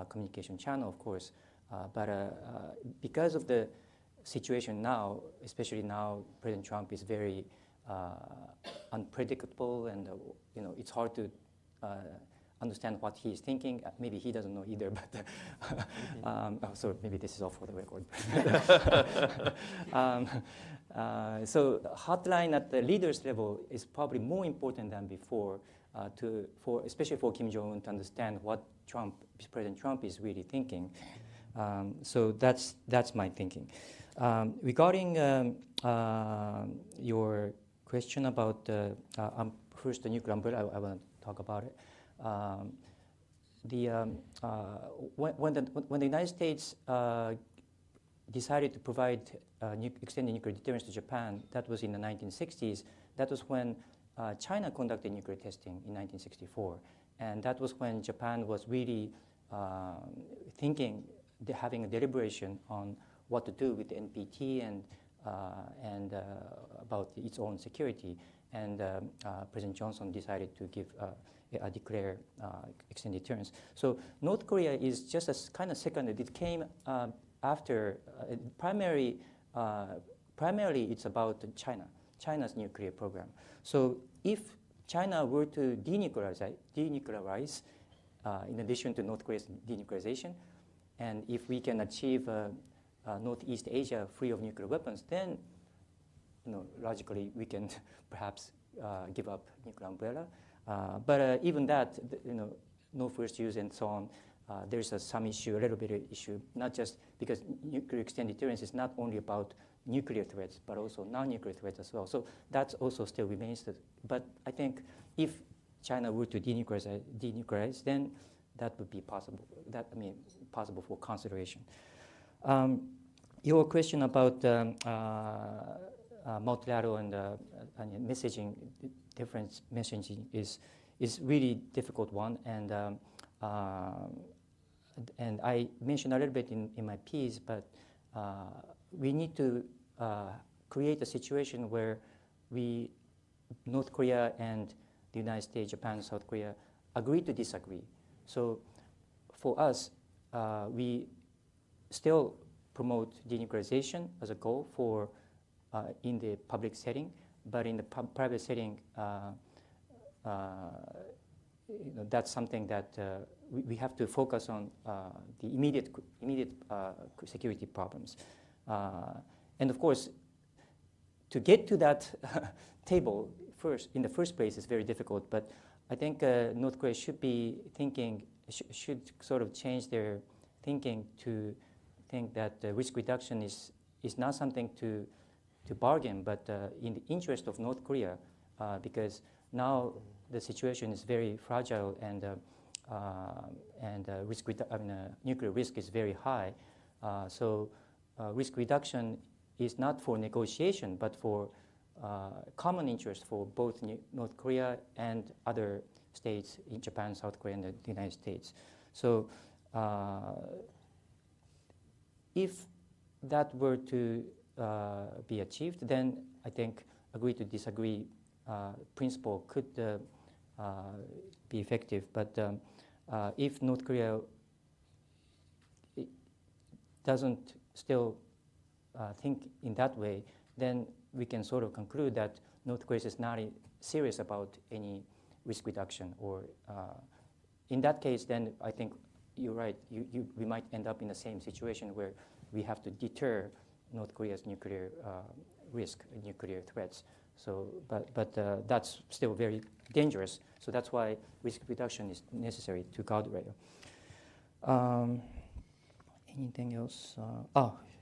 communication channel, of course. But because of the situation now, especially now, President Trump is very unpredictable, and it's hard to understand what he is thinking. Maybe he doesn't know either, but so maybe this is all for the record. So hotline at the leaders level is probably more important than before, especially for Kim Jong-un to understand what President Trump is really thinking. So that's my thinking. Regarding your question about first the nuclear umbrella, I want to talk about it. When the United States decided to provide extended nuclear deterrence to Japan, that was in the 1960s. That was when China conducted nuclear testing in 1964, and that was when Japan was really having a deliberation on what to do with the NPT and about its own security. And President Johnson decided to declare extended deterrence. So North Korea is just a kind of secondary. It came after. Primarily, it's about China's nuclear program. So if China were to denuclearize, in addition to North Korea's denuclearization, and if we can achieve Northeast Asia free of nuclear weapons, then logically we can perhaps give up nuclear umbrella. But even that, no first use and so on, there's some issue, a little bit of issue, not just because nuclear extended deterrence is not only about nuclear threats, but also non-nuclear threats as well. So that also still remains. But I think if China were to denuclearize, then that would be possible. Possible for consideration. Your question about multilateral and messaging, different messaging is really difficult one, and I mentioned a little bit in my piece, but we need to create a situation where North Korea and the United States, Japan, South Korea, agree to disagree. So for us, we still promote denuclearization as a goal for in the public setting, but in the private setting, that's something that we have to focus on the immediate security problems. And of course, to get to that table in the first place is very difficult, but I think North Korea should be thinking, should sort of change their thinking to think that risk reduction is not something to bargain, but in the interest of North Korea, because now the situation is very fragile, and nuclear risk is very high. So risk reduction is not for negotiation, but for common interest for both North Korea and other states in Japan, South Korea, and the United States. So if that were to be achieved, then I think agree to disagree principle could be effective. But if North Korea doesn't still think in that way, then we can sort of conclude that North Korea is not serious about any risk reduction. Or in that case, then I think you're right. We might end up in the same situation where we have to deter North Korea's nuclear risk, nuclear threats. So, but that's still very dangerous. So that's why risk reduction is necessary to guardrail. Anything else?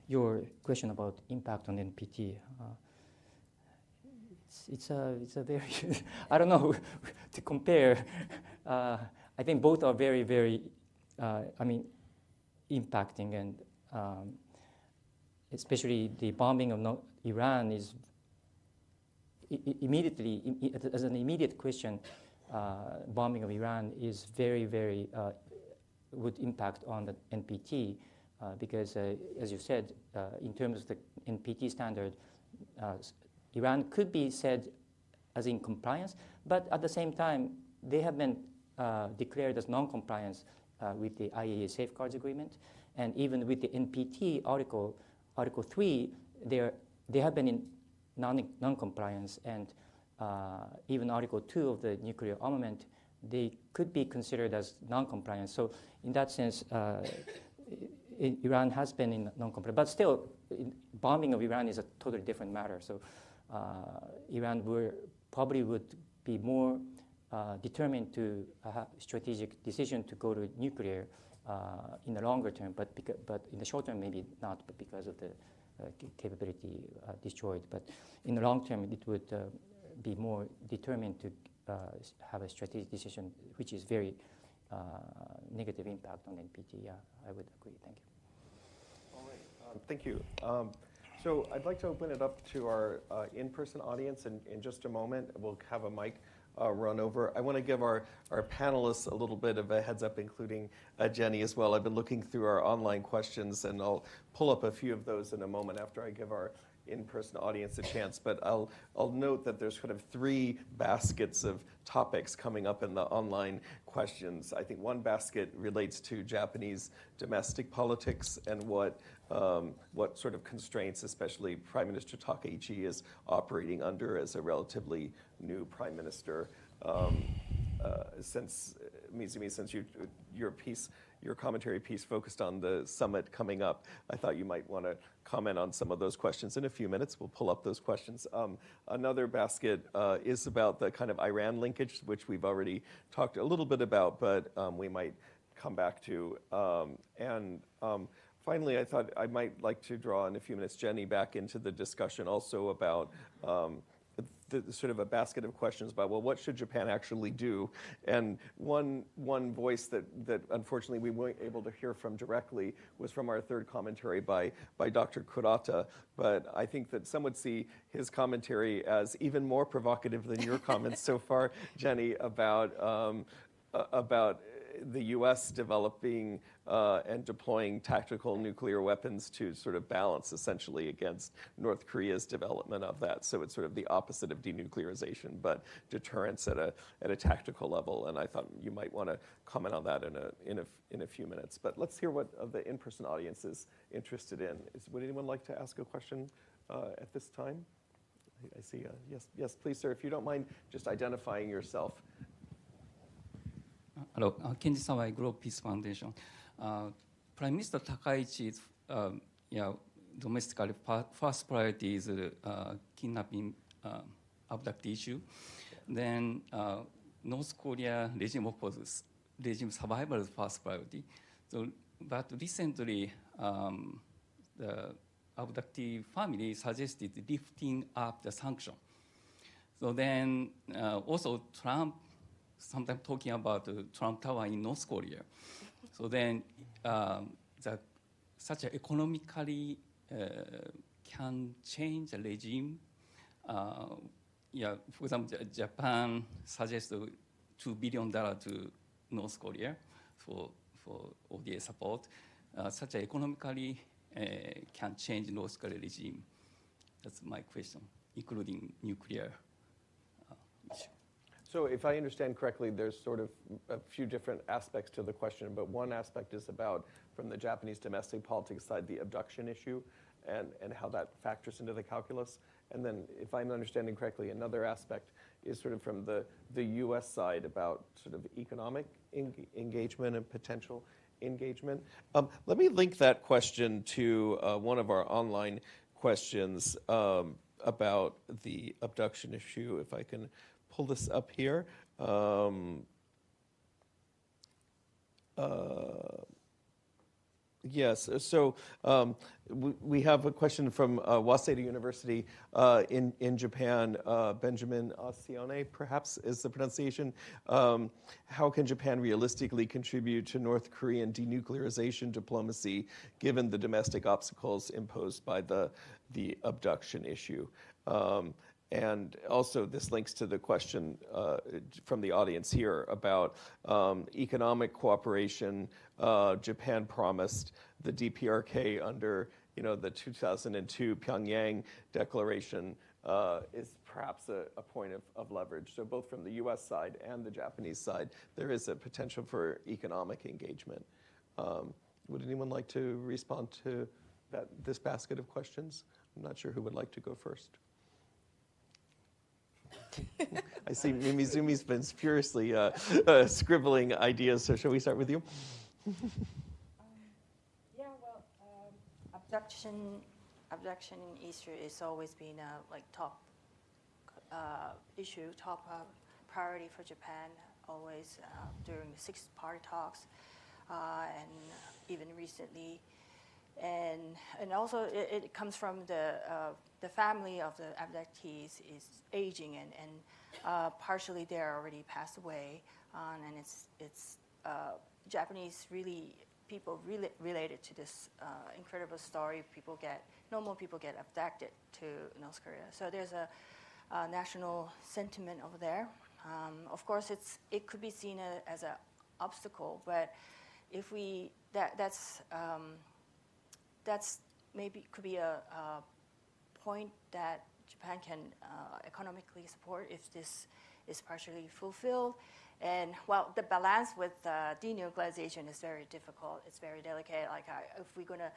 Your question about impact on NPT. It's a very I don't know to compare. I think both are very, very impacting, and especially the bombing of Iran is immediately as an immediate question. Bombing of Iran is very, very would impact on the NPT because, as you said, in terms of the NPT standard, Iran could be said as in compliance, but at the same time, they have been declared as non-compliance with the IAEA Safeguards Agreement, and even with the NPT Article 3, they have been in non-compliance, and even Article 2 of the nuclear armament, they could be considered as non-compliance. So in that sense, Iran has been in non-compliance, but still, bombing of Iran is a totally different matter. So Iran probably would be more determined to have strategic decision to go to nuclear in the longer term, but in the short term maybe not, but because of the capability destroyed. But in the long term, it would be more determined to have a strategic decision, which is very negative impact on NPT. Yeah, I would agree. Thank you. All right. Thank you. So I'd like to open it up to our in-person audience in just a moment. We'll have a mic run over. I want to give our panelists a little bit of a heads up, including Jenny as well. I've been looking through our online questions, and I'll pull up a few of those in a moment after I give our in-person audience a chance. But I'll note that there's kind of three baskets of topics coming up in the online questions. I think one basket relates to Japanese domestic politics and what sort of constraints, especially Prime Minister Takaichi is operating under as a relatively new prime minister. Since Mizumi, since your commentary piece focused on the summit coming up, I thought you might want to comment on some of those questions in a few minutes. We'll pull up those questions. Another basket is about the kind of Iran linkage, which we've already talked a little bit about, but we might come back to. Finally, I thought I might like to draw in a few minutes Jenny back into the discussion also about the sort of a basket of questions about, well, what should Japan actually do? And one voice that unfortunately we weren't able to hear from directly was from our third commentary by Dr. Kurata. But I think that some would see his commentary as even more provocative than your comments so far, Jenny, about the U.S. developing and deploying tactical nuclear weapons to sort of balance essentially against North Korea's development of that. So it's sort of the opposite of denuclearization, but deterrence at a tactical level. And I thought you might want to comment on that in a few minutes. But let's hear what the in-person audience is interested in. Would anyone like to ask a question at this time? I see. Yes, please, sir. If you don't mind just identifying yourself. Hello, Kenji Sawai, Global Peace Foundation. Prime Minister Takaichi's domestically first priority is kidnapping abduct issue. Then North Korea regime opposes regime survival is first priority. So, but recently the abductee family suggested lifting up the sanction. So then also Trump sometimes talking about the Trump Tower in North Korea. So then such a economically can change the regime. For example, Japan suggests $2 billion to North Korea for ODA support. Such a economically can change North Korea regime. That's my question, including nuclear issue. So if I understand correctly, there's sort of a few different aspects to the question, but one aspect is about, from the Japanese domestic politics side, the abduction issue and how that factors into the calculus. And then, if I'm understanding correctly, another aspect is sort of from the U.S. side about sort of economic engagement and potential engagement. Let me link that question to one of our online questions about the abduction issue, if I can pull this up here. Yes. So we have a question from Waseda University in Japan. Benjamin Asione, perhaps, is the pronunciation. How can Japan realistically contribute to North Korean denuclearization diplomacy given the domestic obstacles imposed by the abduction issue? And also, this links to the question from the audience here about economic cooperation. Japan promised the DPRK under, the 2002 Pyongyang Declaration is perhaps a point of leverage. So both from the U.S. side and the Japanese side, there is a potential for economic engagement. Would anyone like to respond to this basket of questions? I'm not sure who would like to go first. I see Mimizumi's been furiously scribbling ideas, so shall we start with you? Yeah, well, abduction issue is always been a top issue, top priority for Japan, always during the Sixth Party talks, and even recently. And also it comes from the family of the abductees is aging, and partially they're already passed away, and it's Japanese people really related to this incredible story. Normal people get abducted to North Korea. So there's a national sentiment over there. Of course, it could be seen as an obstacle, but if that's maybe could be a point that Japan can economically support if this is partially fulfilled. And well, the balance with denuclearization is very difficult. It's very delicate. Like if we're going to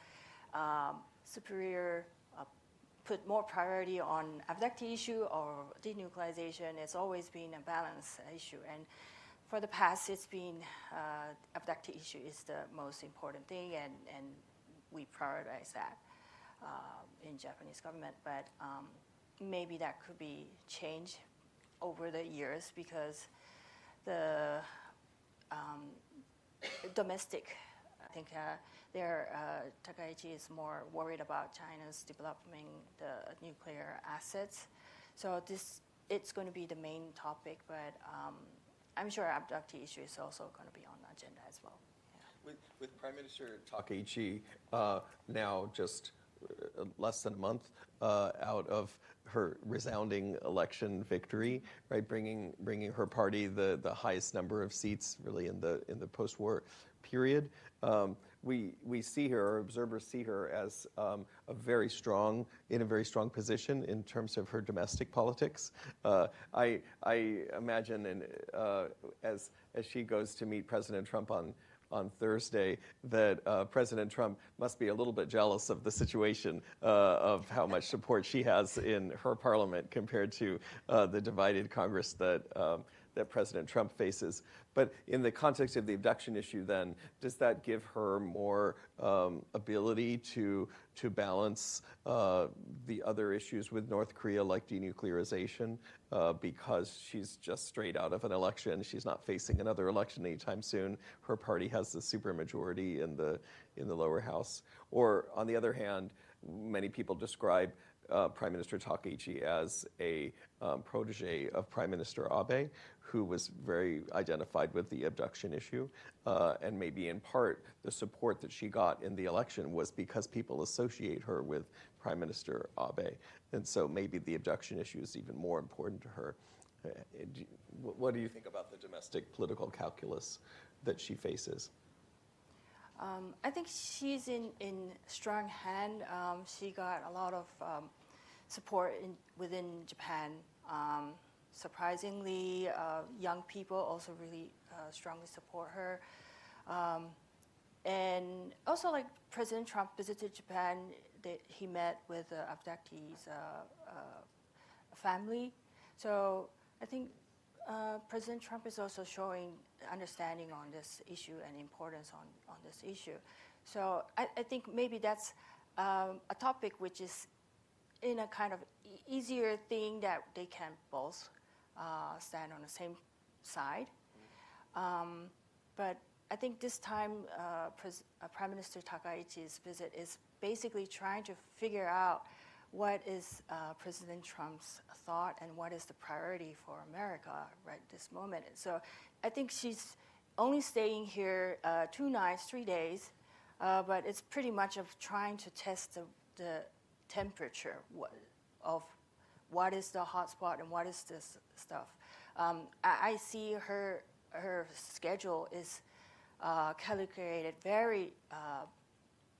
put more priority on abductee issue or denuclearization, it's always been a balance issue. And for the past, it's been abductee issue is the most important thing, and we prioritize that in Japanese government. But maybe that could be changed over the years because the domestic, I think Takaichi is more worried about China's developing the nuclear assets. So it's going to be the main topic, but I'm sure abductee issue is also going to be on the agenda as well. Yeah. With Prime Minister Takaichi now just less than a month out of her resounding election victory, right, bringing her party the highest number of seats really in the post-war period. We see her, or observers see her as in a very strong position in terms of her domestic politics. I imagine, and as she goes to meet President Trump on Thursday, that President Trump must be a little bit jealous of the situation of how much support she has in her parliament compared to the divided Congress that President Trump faces. But in the context of the abduction issue then, does that give her more ability to balance the other issues with North Korea like denuclearization because she's just straight out of an election? She's not facing another election anytime soon. Her party has the supermajority in the lower house. Or on the other hand, many people describe Prime Minister Takaichi as a protege of Prime Minister Abe, who was very identified with the abduction issue. And maybe in part, the support that she got in the election was because people associate her with Prime Minister Abe. And so maybe the abduction issue is even more important to her. What do you think about the domestic political calculus that she faces? I think she's in strong hand. She got a lot of support within Japan. Surprisingly, young people also really strongly support her. And also, like President Trump visited Japan, he met with the abductees' family. So I think President Trump is also showing understanding on this issue and importance on this issue. So I think maybe that's a topic which is in a kind of easier thing that they can both stand on the same side. But I think this time Prime Minister Takaichi's visit is basically trying to figure out what is President Trump's thought and what is the priority for America right this moment. So I think she's only staying here 2 nights, 3 days, but it's pretty much of trying to test the temperature of what is the hotspot and what is this stuff. I see her schedule is calculated very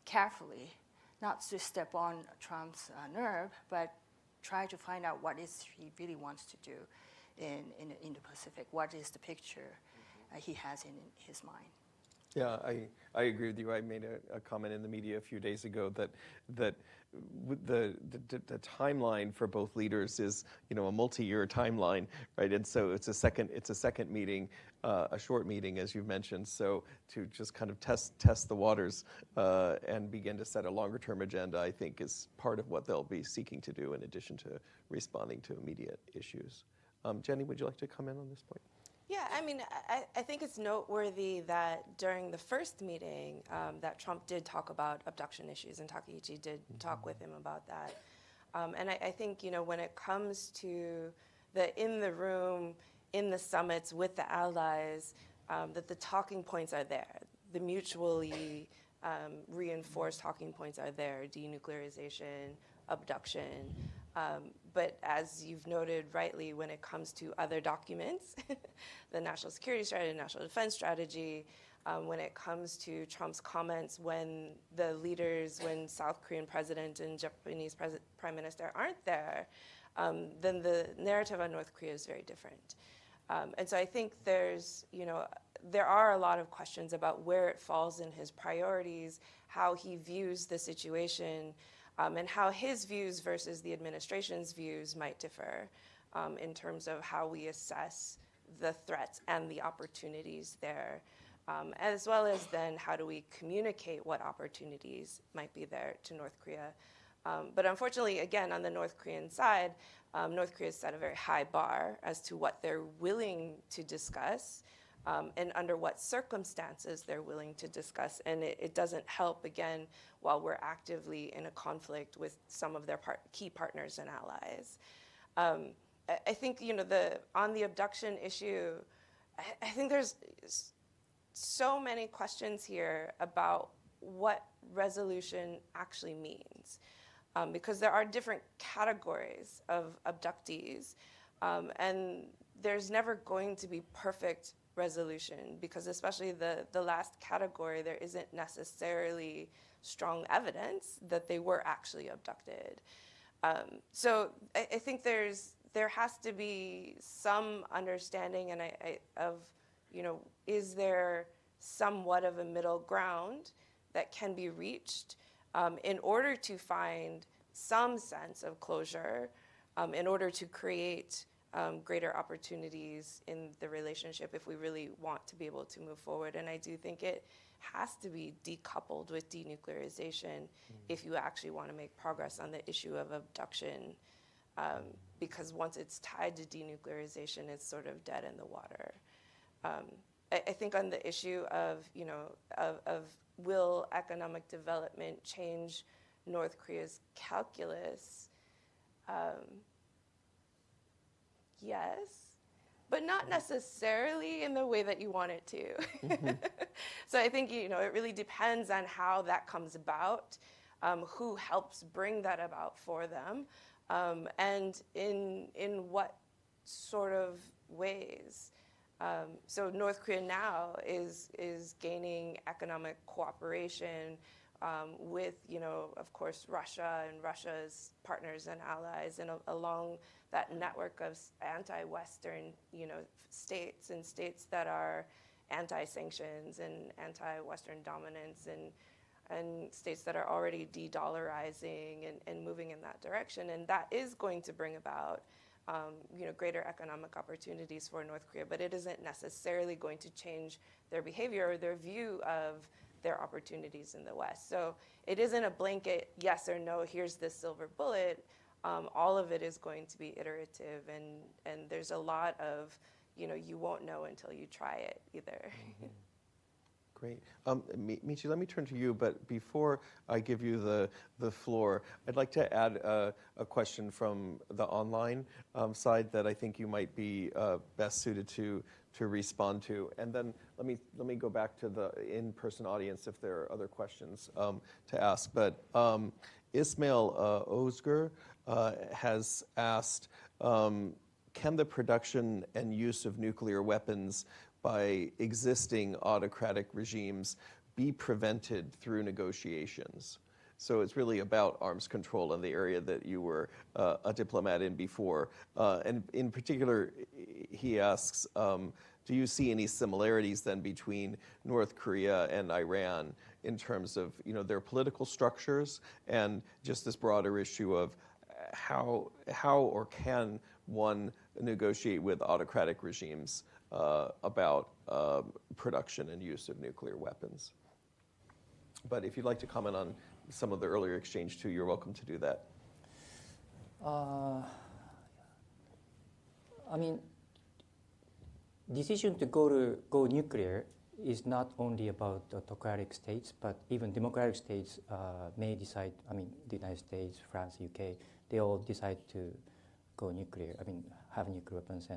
carefully, not to step on Trump's nerve, but try to find out what is he really wants to do in the Pacific. What is the picture he has in his mind? Yeah, I agree with you. I made a comment in the media a few days ago that the timeline for both leaders is, you know, a multi-year timeline, right? And so it's a second meeting, a short meeting, as you've mentioned. So to just kind of test the waters and begin to set a longer-term agenda, I think, is part of what they'll be seeking to do in addition to responding to immediate issues. Jenny, would you like to comment on this point? Yeah, I mean, I think it's noteworthy that during the first meeting that Trump did talk about abduction issues, and Takaichi did talk with him about that. And I think, you know, when it comes to in the room, in the summits with the allies, that the talking points are there. The mutually reinforced talking points are there: denuclearization, abduction. But as you've noted rightly, when it comes to other documents, the national security strategy, national defense strategy, when it comes to Trump's comments when the leaders, when South Korean president and Japanese prime minister aren't there, then the narrative on North Korea is very different. And so I think there's, you know, there are a lot of questions about where it falls in his priorities, how he views the situation, and how his views versus the administration's views might differ in terms of how we assess the threats and the opportunities there, as well as then how do we communicate what opportunities might be there to North Korea. But unfortunately, again, on the North Korean side, North Korea has set a very high bar as to what they're willing to discuss and under what circumstances they're willing to discuss. And it doesn't help, again, while we're actively in a conflict with some of their key partners and allies. I think, you know, on the abduction issue, I think there's so many questions here about what resolution actually means. Because there are different categories of abductees, and there's never going to be perfect resolution, because especially the last category, there isn't necessarily strong evidence that they were actually abducted. So I think there has to be some understanding of, you know, is there somewhat of a middle ground that can be reached in order to find some sense of closure, in order to create greater opportunities in the relationship if we really want to be able to move forward. And I do think it has to be decoupled with denuclearization if you actually want to make progress on the issue of abduction, because once it's tied to denuclearization, it's sort of dead in the water. I think on the issue of, you know, of will economic development change North Korea's calculus? Yes, but not necessarily in the way that you want it to. So I think, you know, it really depends on how that comes about, who helps bring that about for them, and in what sort of ways. So North Korea now is gaining economic cooperation with, you know, of course, Russia and Russia's partners and allies, and along that network of anti-Western, you know, states and states that are anti-sanctions and anti-Western dominance, and states that are already de-dollarizing and moving in that direction. And that is going to bring about you know, greater economic opportunities for North Korea, but it isn't necessarily going to change their behavior or their view of their opportunities in the West. So it isn't a blanket yes or no, here's the silver bullet. All of it is going to be iterative, and there's a lot of, you know, you won't know until you try it either. Great. Michi, let me turn to you, but before I give you the floor, I'd like to add a question from the online side that I think you might be best suited to respond to. And then let me go back to the in-person audience if there are other questions to ask. But Ismail Ozgur has asked, can the production and use of nuclear weapons by existing autocratic regimes be prevented through negotiations? So it's really about arms control in the area that you were a diplomat in before. And in particular, he asks, do you see any similarities then between North Korea and Iran in terms of their political structures and just this broader issue of how or can one negotiate with autocratic regimes about production and use of nuclear weapons? But if you'd like to comment on some of the earlier exchange too, you're welcome to do that. I mean, decision to go nuclear is not only about autocratic states, but even democratic states may decide. I mean, the United States, France, UK, they all decide to go nuclear. I mean, have nuclear weapons,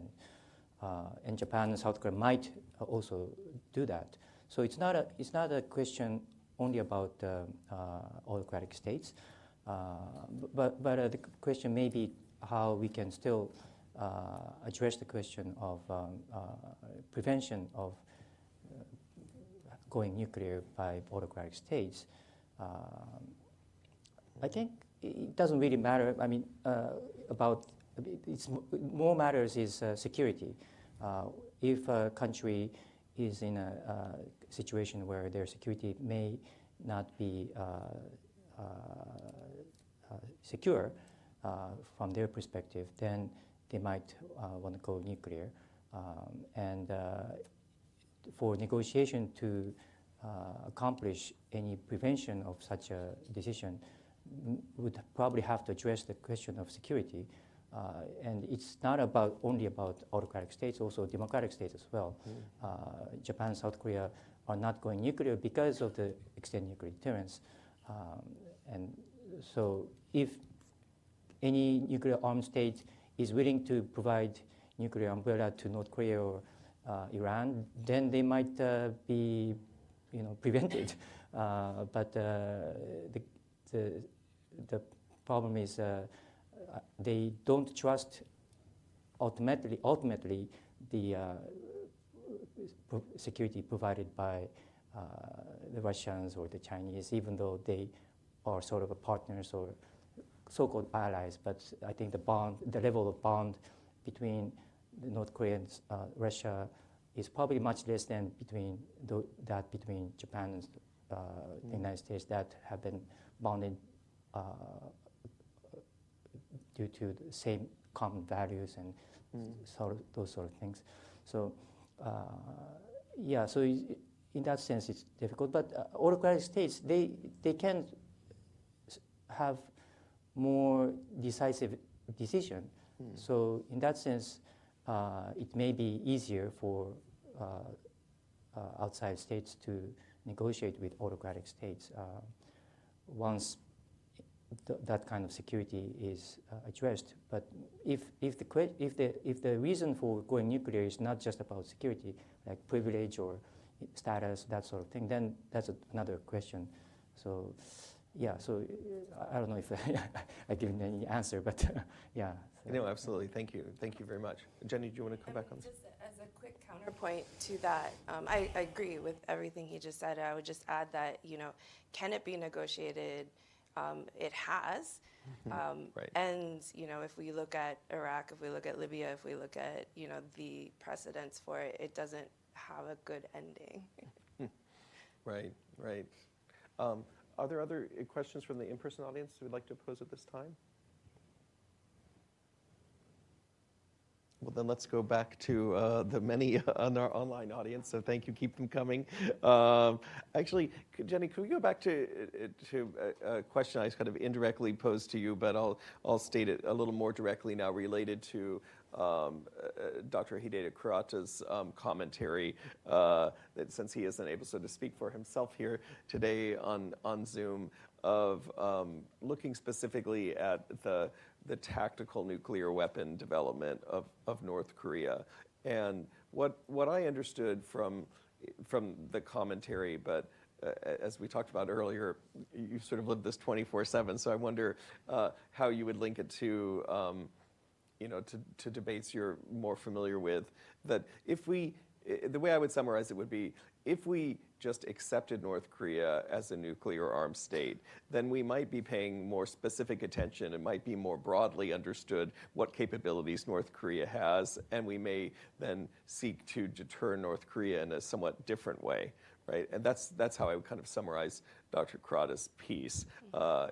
and Japan and South Korea might also do that. So it's not a question only about autocratic states, but the question may be how we can still address the question of prevention of going nuclear by autocratic states. I think it doesn't really matter. I mean, more matters is security. If a country is in a situation where their security may not be secure from their perspective, then they might want to go nuclear. And for negotiation to accomplish any prevention of such a decision, would probably have to address the question of security. And it's not only about autocratic states, also democratic states as well. Japan and South Korea are not going nuclear because of the extended nuclear deterrence. And so if any nuclear armed state is willing to provide nuclear umbrella to North Korea or Iran, then they might be prevented. But the problem is they don't trust ultimately the security provided by the Russians or the Chinese, even though they are sort of partners or so-called allies. But I think the level of bond between the North Korea and Russia is probably much less than between Japan and the United States that have been bonded due to the same common values and those sort of things. So so in that sense it's difficult. But autocratic states, they can have more decisive decision. So in that sense, it may be easier for outside states to negotiate with autocratic states once that kind of security is addressed. But if the reason for going nuclear is not just about security, like privilege or status, that sort of thing, then that's another question. So so I don't know if I given any answer, but yeah. So. No, absolutely. Thank you very much. Jenny, do you want to come back on? Just as a quick counterpoint to that, I agree with everything he just said. I would just add that can it be negotiated? It has, right. And if we look at Iraq, if we look at Libya, if we look at the precedents for it, it doesn't have a good ending. Right. Are there other questions from the in-person audience you would like to pose at this time? Well, then let's go back to the many on our online audience. So thank you. Keep them coming. Actually, Jenny, could we go back to a question I kind of indirectly posed to you, but I'll state it a little more directly now, related to Dr. Hideta Kurata's commentary, that since he isn't able to speak for himself here today on Zoom, of looking specifically at the tactical nuclear weapon development of North Korea. And what I understood from the commentary, but as we talked about earlier, you sort of lived this 24/7. So I wonder how you would link it to, to debates you're more familiar with. That the way I would summarize it would be, if we just accepted North Korea as a nuclear armed state, then we might be paying more specific attention. It might be more broadly understood what capabilities North Korea has, and we may then seek to deter North Korea in a somewhat different way, right? And that's how I would kind of summarize Dr. Kurata's piece,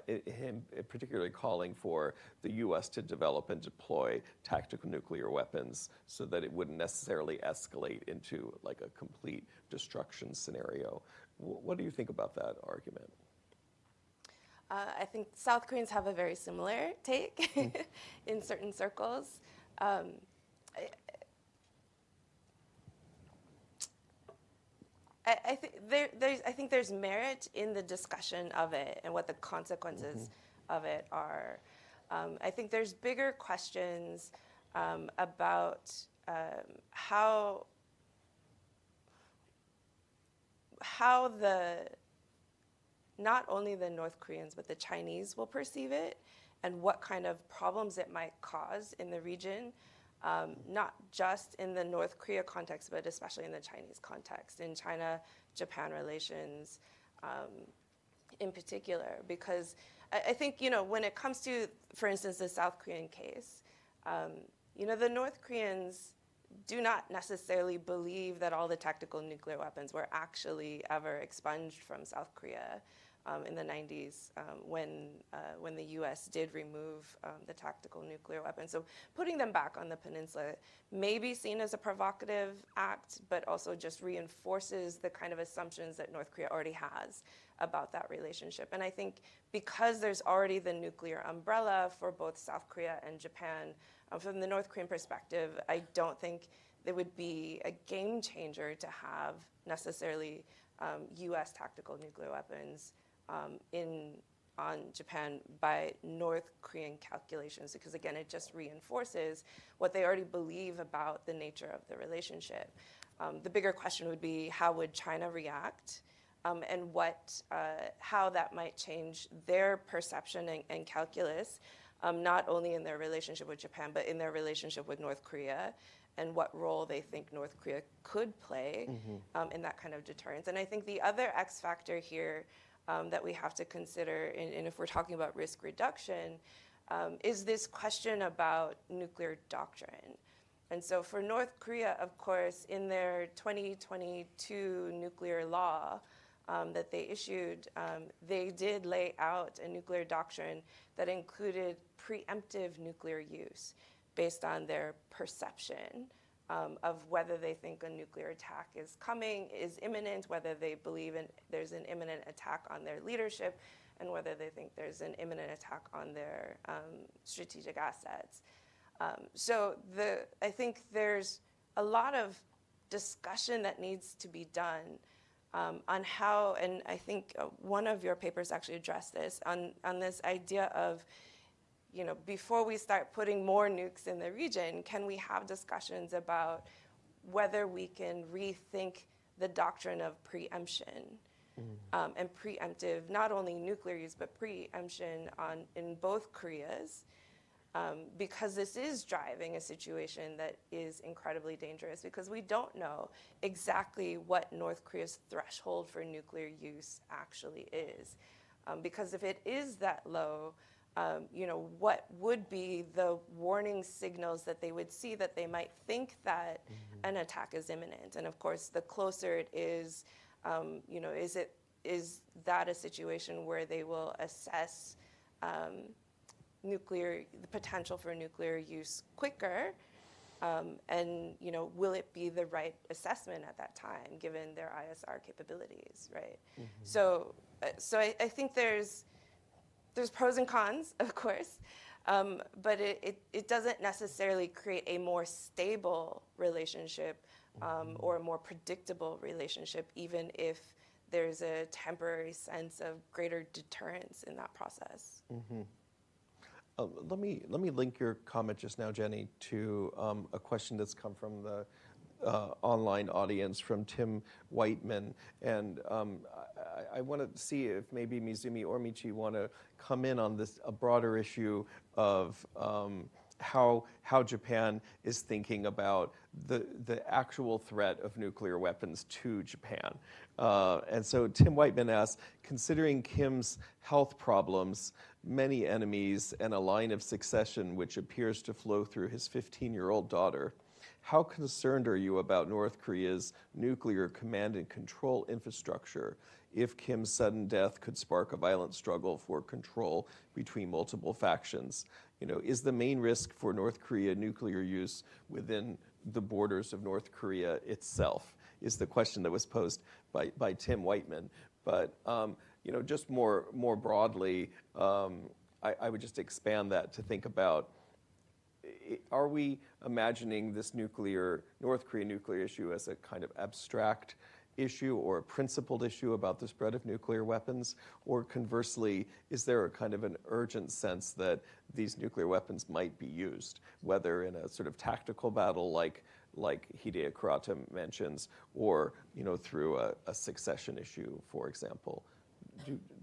him particularly calling for the U.S. to develop and deploy tactical nuclear weapons so that it wouldn't necessarily escalate into like a complete destruction scenario. What do you think about that argument? I think South Koreans have a very similar take in certain circles. I think there's merit in the discussion of it and what the consequences of it are. I think there's bigger questions about how not only the North Koreans but the Chinese will perceive it, and what kind of problems it might cause in the region. Not just in the North Korea context, but especially in the Chinese context, in China-Japan relations in particular. Because I think, when it comes to, for instance, the South Korean case, the North Koreans do not necessarily believe that all the tactical nuclear weapons were actually ever expunged from South Korea in the 90s when the U.S. did remove the tactical nuclear weapons. So putting them back on the peninsula may be seen as a provocative act, but also just reinforces the kind of assumptions that North Korea already has about that relationship. And I think because there's already the nuclear umbrella for both South Korea and Japan, from the North Korean perspective, I don't think it would be a game changer to have necessarily U.S. tactical nuclear weapons on Japan by North Korean calculations, because again, it just reinforces what they already believe about the nature of the relationship. The bigger question would be, how would China react, and how that might change their perception and calculus, not only in their relationship with Japan, but in their relationship with North Korea, and what role they think North Korea could play in that kind of deterrence. And I think the other X factor here that we have to consider, and if we're talking about risk reduction, is this question about nuclear doctrine. And so for North Korea, of course, in their 2022 nuclear law that they issued, they did lay out a nuclear doctrine that included preemptive nuclear use based on their perception of whether they think a nuclear attack is imminent, whether they believe there's an imminent attack on their leadership, and whether they think there's an imminent attack on their strategic assets. So I think there's a lot of discussion that needs to be done on how, and I think one of your papers actually addressed this, on this idea of, before we start putting more nukes in the region, can we have discussions about whether we can rethink the doctrine of preemption and preemptive, not only nuclear use, but preemption in both Koreas, because this is driving a situation that is incredibly dangerous, because we don't know exactly what North Korea's threshold for nuclear use actually is. Because if it is that low, what would be the warning signals that they would see that they might think that an attack is imminent? And of course, the closer it is, is that a situation where they will assess the potential for nuclear use quicker? And will it be the right assessment at that time, given their ISR capabilities, right? So I think there's pros and cons, of course. But it doesn't necessarily create a more stable relationship or a more predictable relationship, even if there's a temporary sense of greater deterrence in that process. Let me link your comment just now, Jenny, to a question that's come from the online audience from Tim Whiteman, and I want to see if maybe Mizumi or Michi want to come in on this a broader issue of how Japan is thinking about the actual threat of nuclear weapons to Japan. And so Tim Whiteman asks, considering Kim's health problems, many enemies, and a line of succession which appears to flow through his 15-year-old daughter, how concerned are you about North Korea's nuclear command and control infrastructure if Kim's sudden death could spark a violent struggle for control between multiple factions? You know, is the main risk for North Korea nuclear use within the borders of North Korea itself? Is the question that was posed by Tim Whiteman. But you know, just more broadly, I would just expand that to think about, are we imagining this North Korean nuclear issue as a kind of abstract issue or a principled issue about the spread of nuclear weapons? Or conversely, is there a kind of an urgent sense that these nuclear weapons might be used, whether in a sort of tactical battle like Hideo Kurata mentions, or you know, through a succession issue, for example?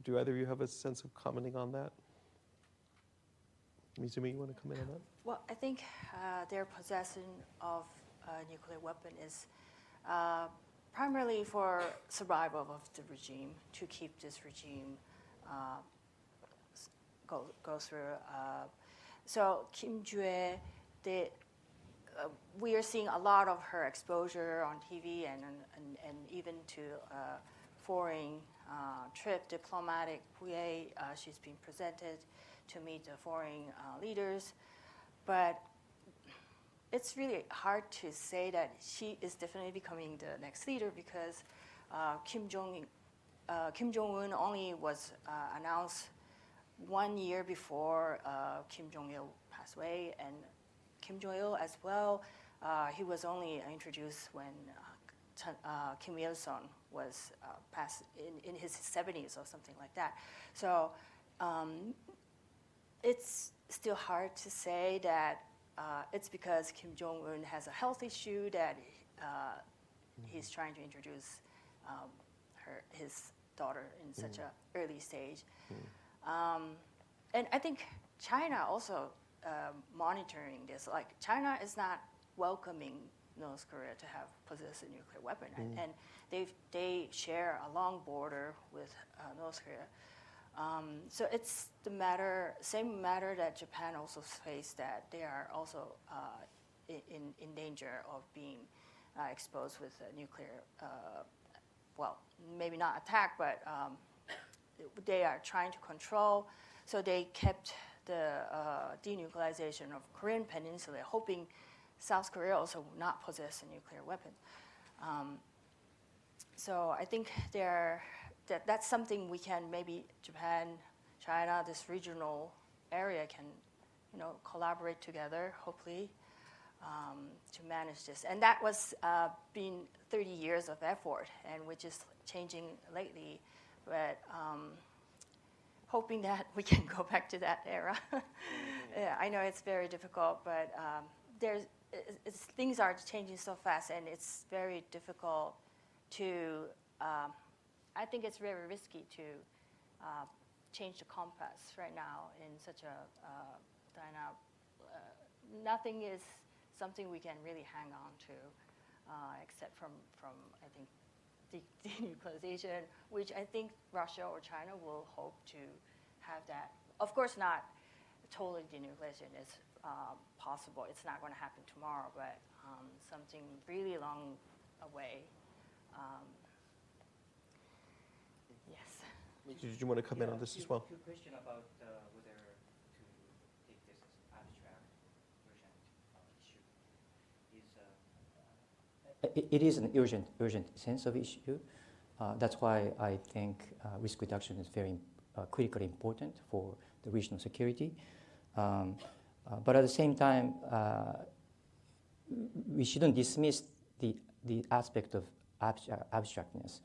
Do either of you have a sense of commenting on that? Mizumi, you want to comment on that? Well, I think their possession of a nuclear weapon is primarily for survival of the regime, to keep this regime go through. So Kim Jue, we are seeing a lot of her exposure on TV and even to foreign trip, diplomatic way. She's been presented to meet the foreign leaders. But it's really hard to say that she is definitely becoming the next leader, because Kim Jong-un only was announced 1 year before Kim Jong-il passed away, and Kim Jong-il as well. He was only introduced when Kim Il-sung was passed in his 70s or something like that. So it's still hard to say that it's because Kim Jong-un has a health issue that he's trying to introduce his daughter in such an early stage. And I think China also monitoring this. Like, China is not welcoming North Korea to have possessed a nuclear weapon, and they share a long border with North Korea. So it's the same matter that Japan also faced, that they are also in danger of being exposed with a nuclear, well, maybe not attack, but they are trying to control. So they kept the denuclearization of Korean Peninsula, hoping South Korea also will not possess a nuclear weapon. So I think that's something we can, maybe Japan, China, this regional area can, you know, collaborate together, hopefully, to manage this. And that was been 30 years of effort, and which is changing lately. But hoping that we can go back to that era. Yeah, I know it's very difficult, but things are changing so fast, and it's very difficult to. I think it's very risky to change the compass right now in such a dynamic. Nothing is something we can really hang on to, except from I think denuclearization, which I think Russia or China will hope to have that. Of course, not totally denuclearization is possible. It's not going to happen tomorrow, but something really long away. Yes. Did you want to come in on this as well? Your question about whether to take this as an abstract, urgent issue it is an urgent sense of issue. That's why I think risk reduction is very critically important for the regional security. But at the same time, we shouldn't dismiss the aspect of abstractness.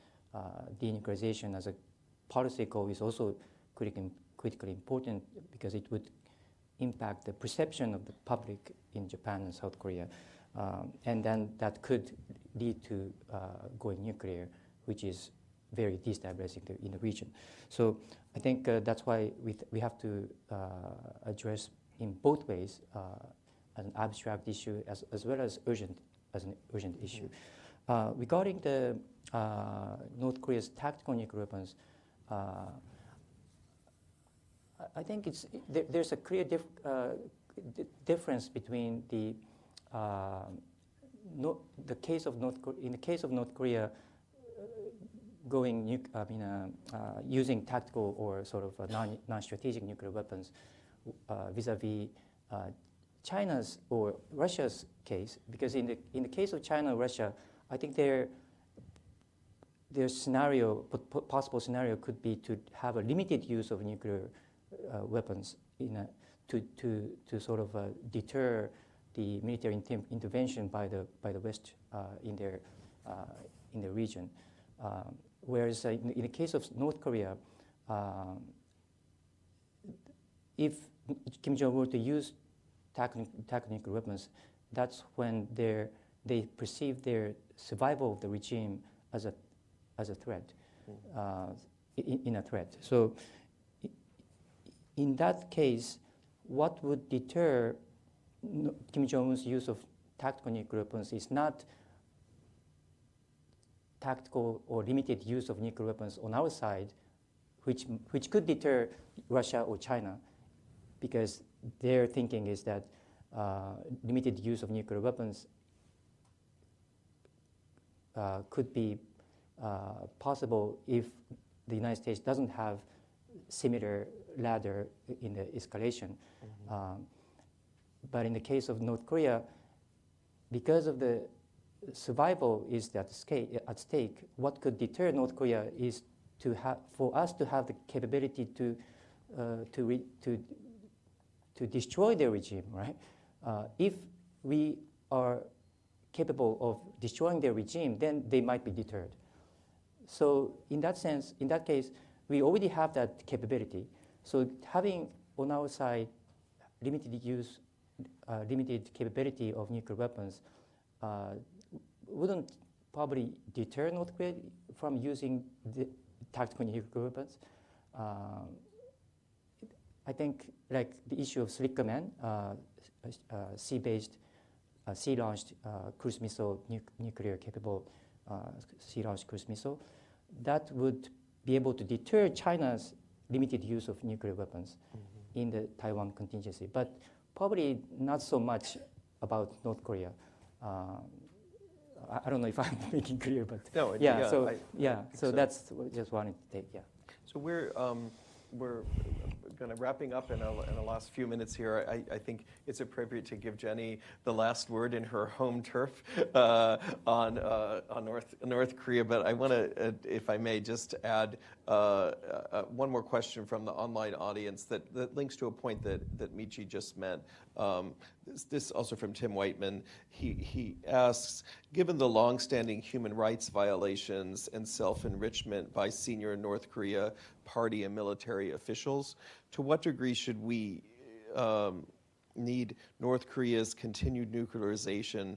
Denuclearization as a policy goal is also critically important because it would impact the perception of the public in Japan and South Korea. And then that could lead to going nuclear, which is very destabilizing in the region. So I think that's why we have to address in both ways an abstract issue as well as an urgent issue. Regarding the North Korea's tactical nuclear weapons, I think there's a clear difference between the case of North Korea going using tactical or sort of non-strategic nuclear weapons vis-a-vis China's or Russia's case, because in the case of China and Russia, I think their possible scenario could be to have a limited use of nuclear weapons to sort of deter the military intervention by the West in the region. Whereas in the case of North Korea, if Kim Jong-un were to use tactical nuclear weapons, that's when they perceive their survival of the regime as a threat, in a threat. So in that case, what would deter Kim Jong-un's use of tactical nuclear weapons is not tactical or limited use of nuclear weapons on our side, which could deter Russia or China, because their thinking is that limited use of nuclear weapons could be possible if the United States doesn't have similar ladder in the escalation. But in the case of North Korea, because of the survival is at stake, what could deter North Korea is for us to have the capability to destroy their regime, right? If we are capable of destroying their regime, then they might be deterred. So in that sense, in that case, we already have that capability. So having on our side limited capability of nuclear weapons wouldn't probably deter North Korea from using the tactical nuclear weapons. I think like the issue of Slick Command, sea-based, sea-launched cruise missile, nuclear capable sea-launched cruise missile, that would be able to deter China's limited use of nuclear weapons in the Taiwan contingency, but probably not so much about North Korea. I don't know if I'm making clear, but no, so that's just wanted to take, yeah. So we're kind of wrapping up in the last few minutes here. I think it's appropriate to give Jenny the last word in her home turf on North Korea. But I want to, if I may, just add one more question from the online audience that links to a point that Michi just meant. This also from Tim Whiteman. He asks, given the longstanding human rights violations and self-enrichment by senior North Korea party and military officials, to what degree should we need North Korea's continued nuclearization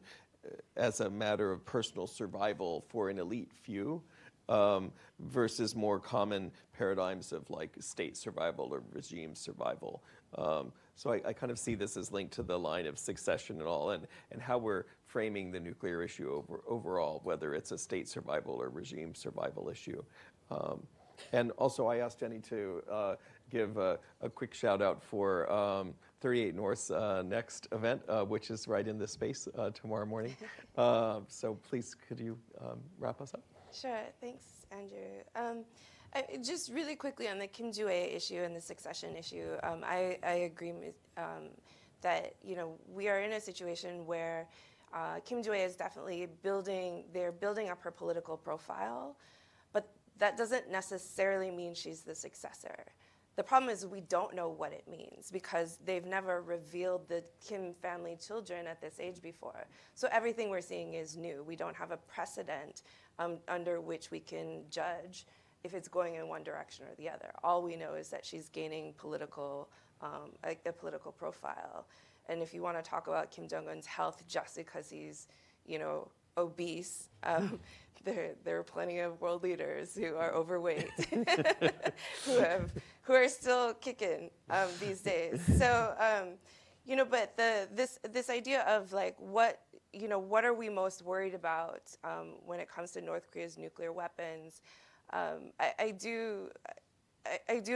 as a matter of personal survival for an elite few versus more common paradigms of like state survival or regime survival? So I kind of see this as linked to the line of succession and all, and how we're framing the nuclear issue overall, whether it's a state survival or regime survival issue. And also I asked Jenny to give a quick shout out for 38 North's next event, which is right in this space tomorrow morning. So please, could you wrap us up? Sure, thanks, Andrew. Just really quickly on the Kim Joo-ae issue and the succession issue, I agree with, that we are in a situation where Kim Joo-ae is definitely building up her political profile, but that doesn't necessarily mean she's the successor. The problem is we don't know what it means because they've never revealed the Kim family children at this age before. So everything we're seeing is new. We don't have a precedent under which we can judge if it's going in one direction or the other. All we know is that she's gaining political, a political profile. And if you want to talk about Kim Jong-un's health just because he's, obese, there are plenty of world leaders who are overweight, who are still kicking these days. So, but this idea of like what are we most worried about when it comes to North Korea's nuclear weapons? I do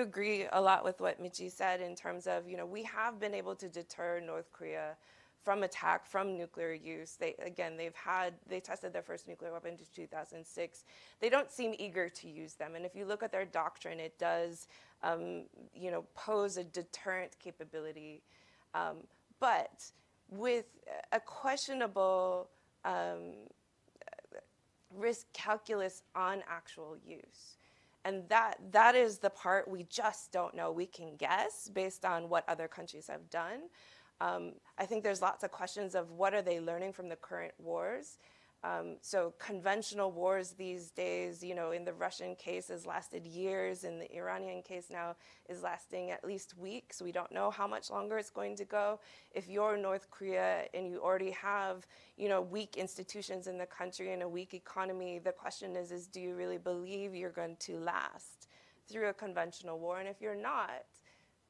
agree a lot with what Michi said in terms of, we have been able to deter North Korea from attack, from nuclear use. They tested their first nuclear weapon in 2006. They don't seem eager to use them. And if you look at their doctrine, it does, pose a deterrent capability. But with a questionable risk calculus on actual use. And that is the part we just don't know. We can guess based on what other countries have done. I think there's lots of questions of what are they learning from the current wars. So conventional wars these days, in the Russian case has lasted years, and the Iranian case now is lasting at least weeks. We don't know how much longer it's going to go. If you're North Korea and you already have, weak institutions in the country and a weak economy, the question is do you really believe you're going to last through a conventional war? And if you're not,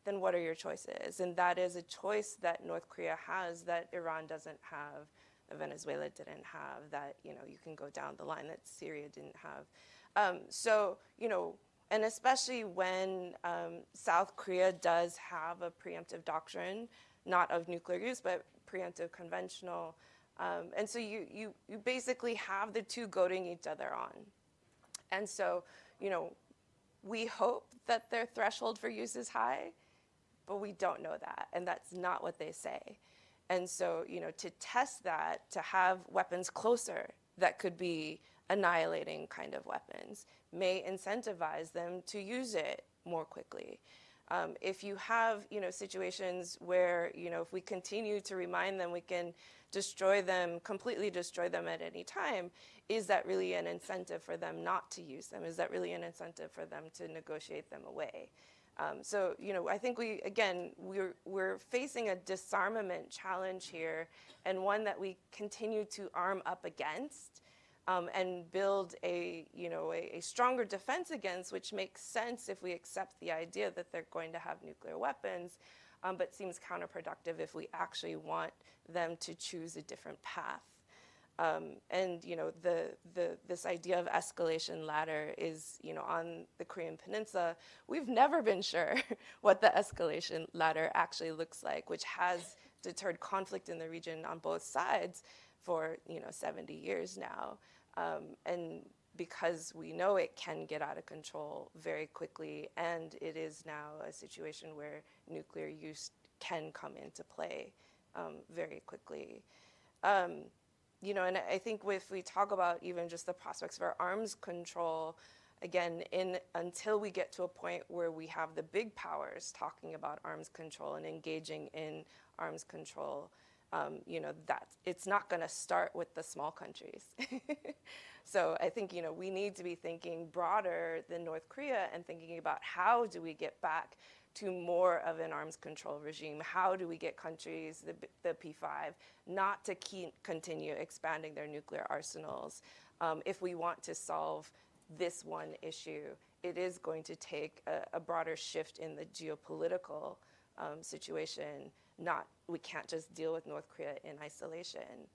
then what are your choices? And that is a choice that North Korea has that Iran doesn't have, that Venezuela didn't have, that you can go down the line that Syria didn't have. And especially when South Korea does have a preemptive doctrine, not of nuclear use, but preemptive conventional. And so you basically have the two goading each other on. And so, we hope that their threshold for use is high, but we don't know that, and that's not what they say. And so, to test that, to have weapons closer that could be annihilating kind of weapons may incentivize them to use it more quickly. If you have, situations where, if we continue to remind them we can destroy them, completely destroy them at any time, is that really an incentive for them not to use them? Is that really an incentive for them to negotiate them away? So, I think we're facing a disarmament challenge here, and one that we continue to arm up against and build a stronger defense against, which makes sense if we accept the idea that they're going to have nuclear weapons, but seems counterproductive if we actually want them to choose a different path. And this idea of escalation ladder is, on the Korean Peninsula, we've never been sure what the escalation ladder actually looks like, which has deterred conflict in the region on both sides for 70 years now. And because we know it can get out of control very quickly, and it is now a situation where nuclear use can come into play very quickly. And I think if we talk about even just the prospects for arms control, again, until we get to a point where we have the big powers talking about arms control and engaging in arms control, that it's not going to start with the small countries. So I think, we need to be thinking broader than North Korea and thinking about how do we get back to more of an arms control regime? How do we get countries, the P5, not to continue expanding their nuclear arsenals? If we want to solve this one issue, it is going to take a broader shift in the geopolitical situation. We can't just deal with North Korea in isolation.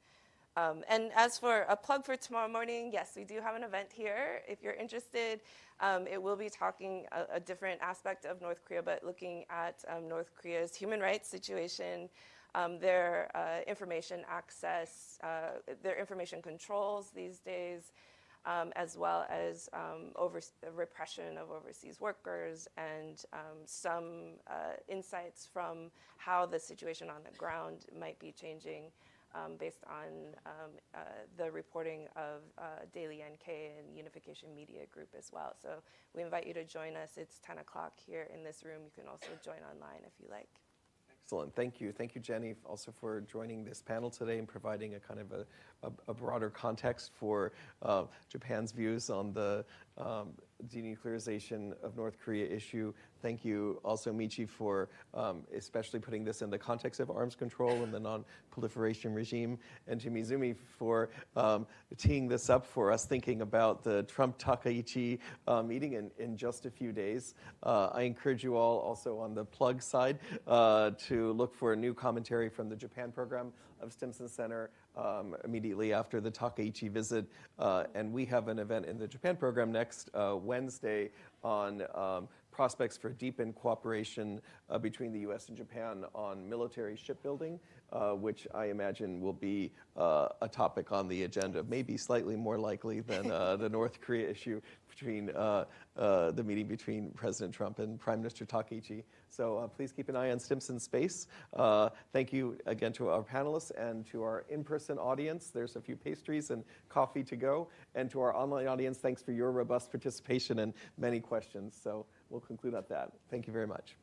And as for a plug for tomorrow morning, yes, we do have an event here. If you're interested, it will be talking a different aspect of North Korea, but looking at North Korea's human rights situation, their information access, their information controls these days, as well as repression of overseas workers, and some insights from how the situation on the ground might be changing. based on the reporting of Daily NK and Unification Media Group as well. So we invite you to join us. It's 10 o'clock here in this room. You can also join online if you like. Excellent. Thank you. Thank you, Jenny, also for joining this panel today and providing a kind of a broader context for Japan's views on the denuclearization of North Korea issue. Thank you also, Michi, for especially putting this in the context of arms control and the non-proliferation regime, and to Mizumi for teeing this up for us, thinking about the Trump-Takaichi meeting in just a few days. I encourage you all also on the plug side to look for a new commentary from the Japan program of Stimson Center immediately after the Takaichi visit. And we have an event in the Japan program next Wednesday on prospects for deepened cooperation between the U.S. and Japan on military shipbuilding, which I imagine will be a topic on the agenda, maybe slightly more likely than the North Korea issue between the meeting between President Trump and Prime Minister Takaichi. So please keep an eye on Stimson Space. Thank you again to our panelists and to our in-person audience. There's a few pastries and coffee to go. And to our online audience, thanks for your robust participation and many questions. So we'll conclude at that. Thank you very much.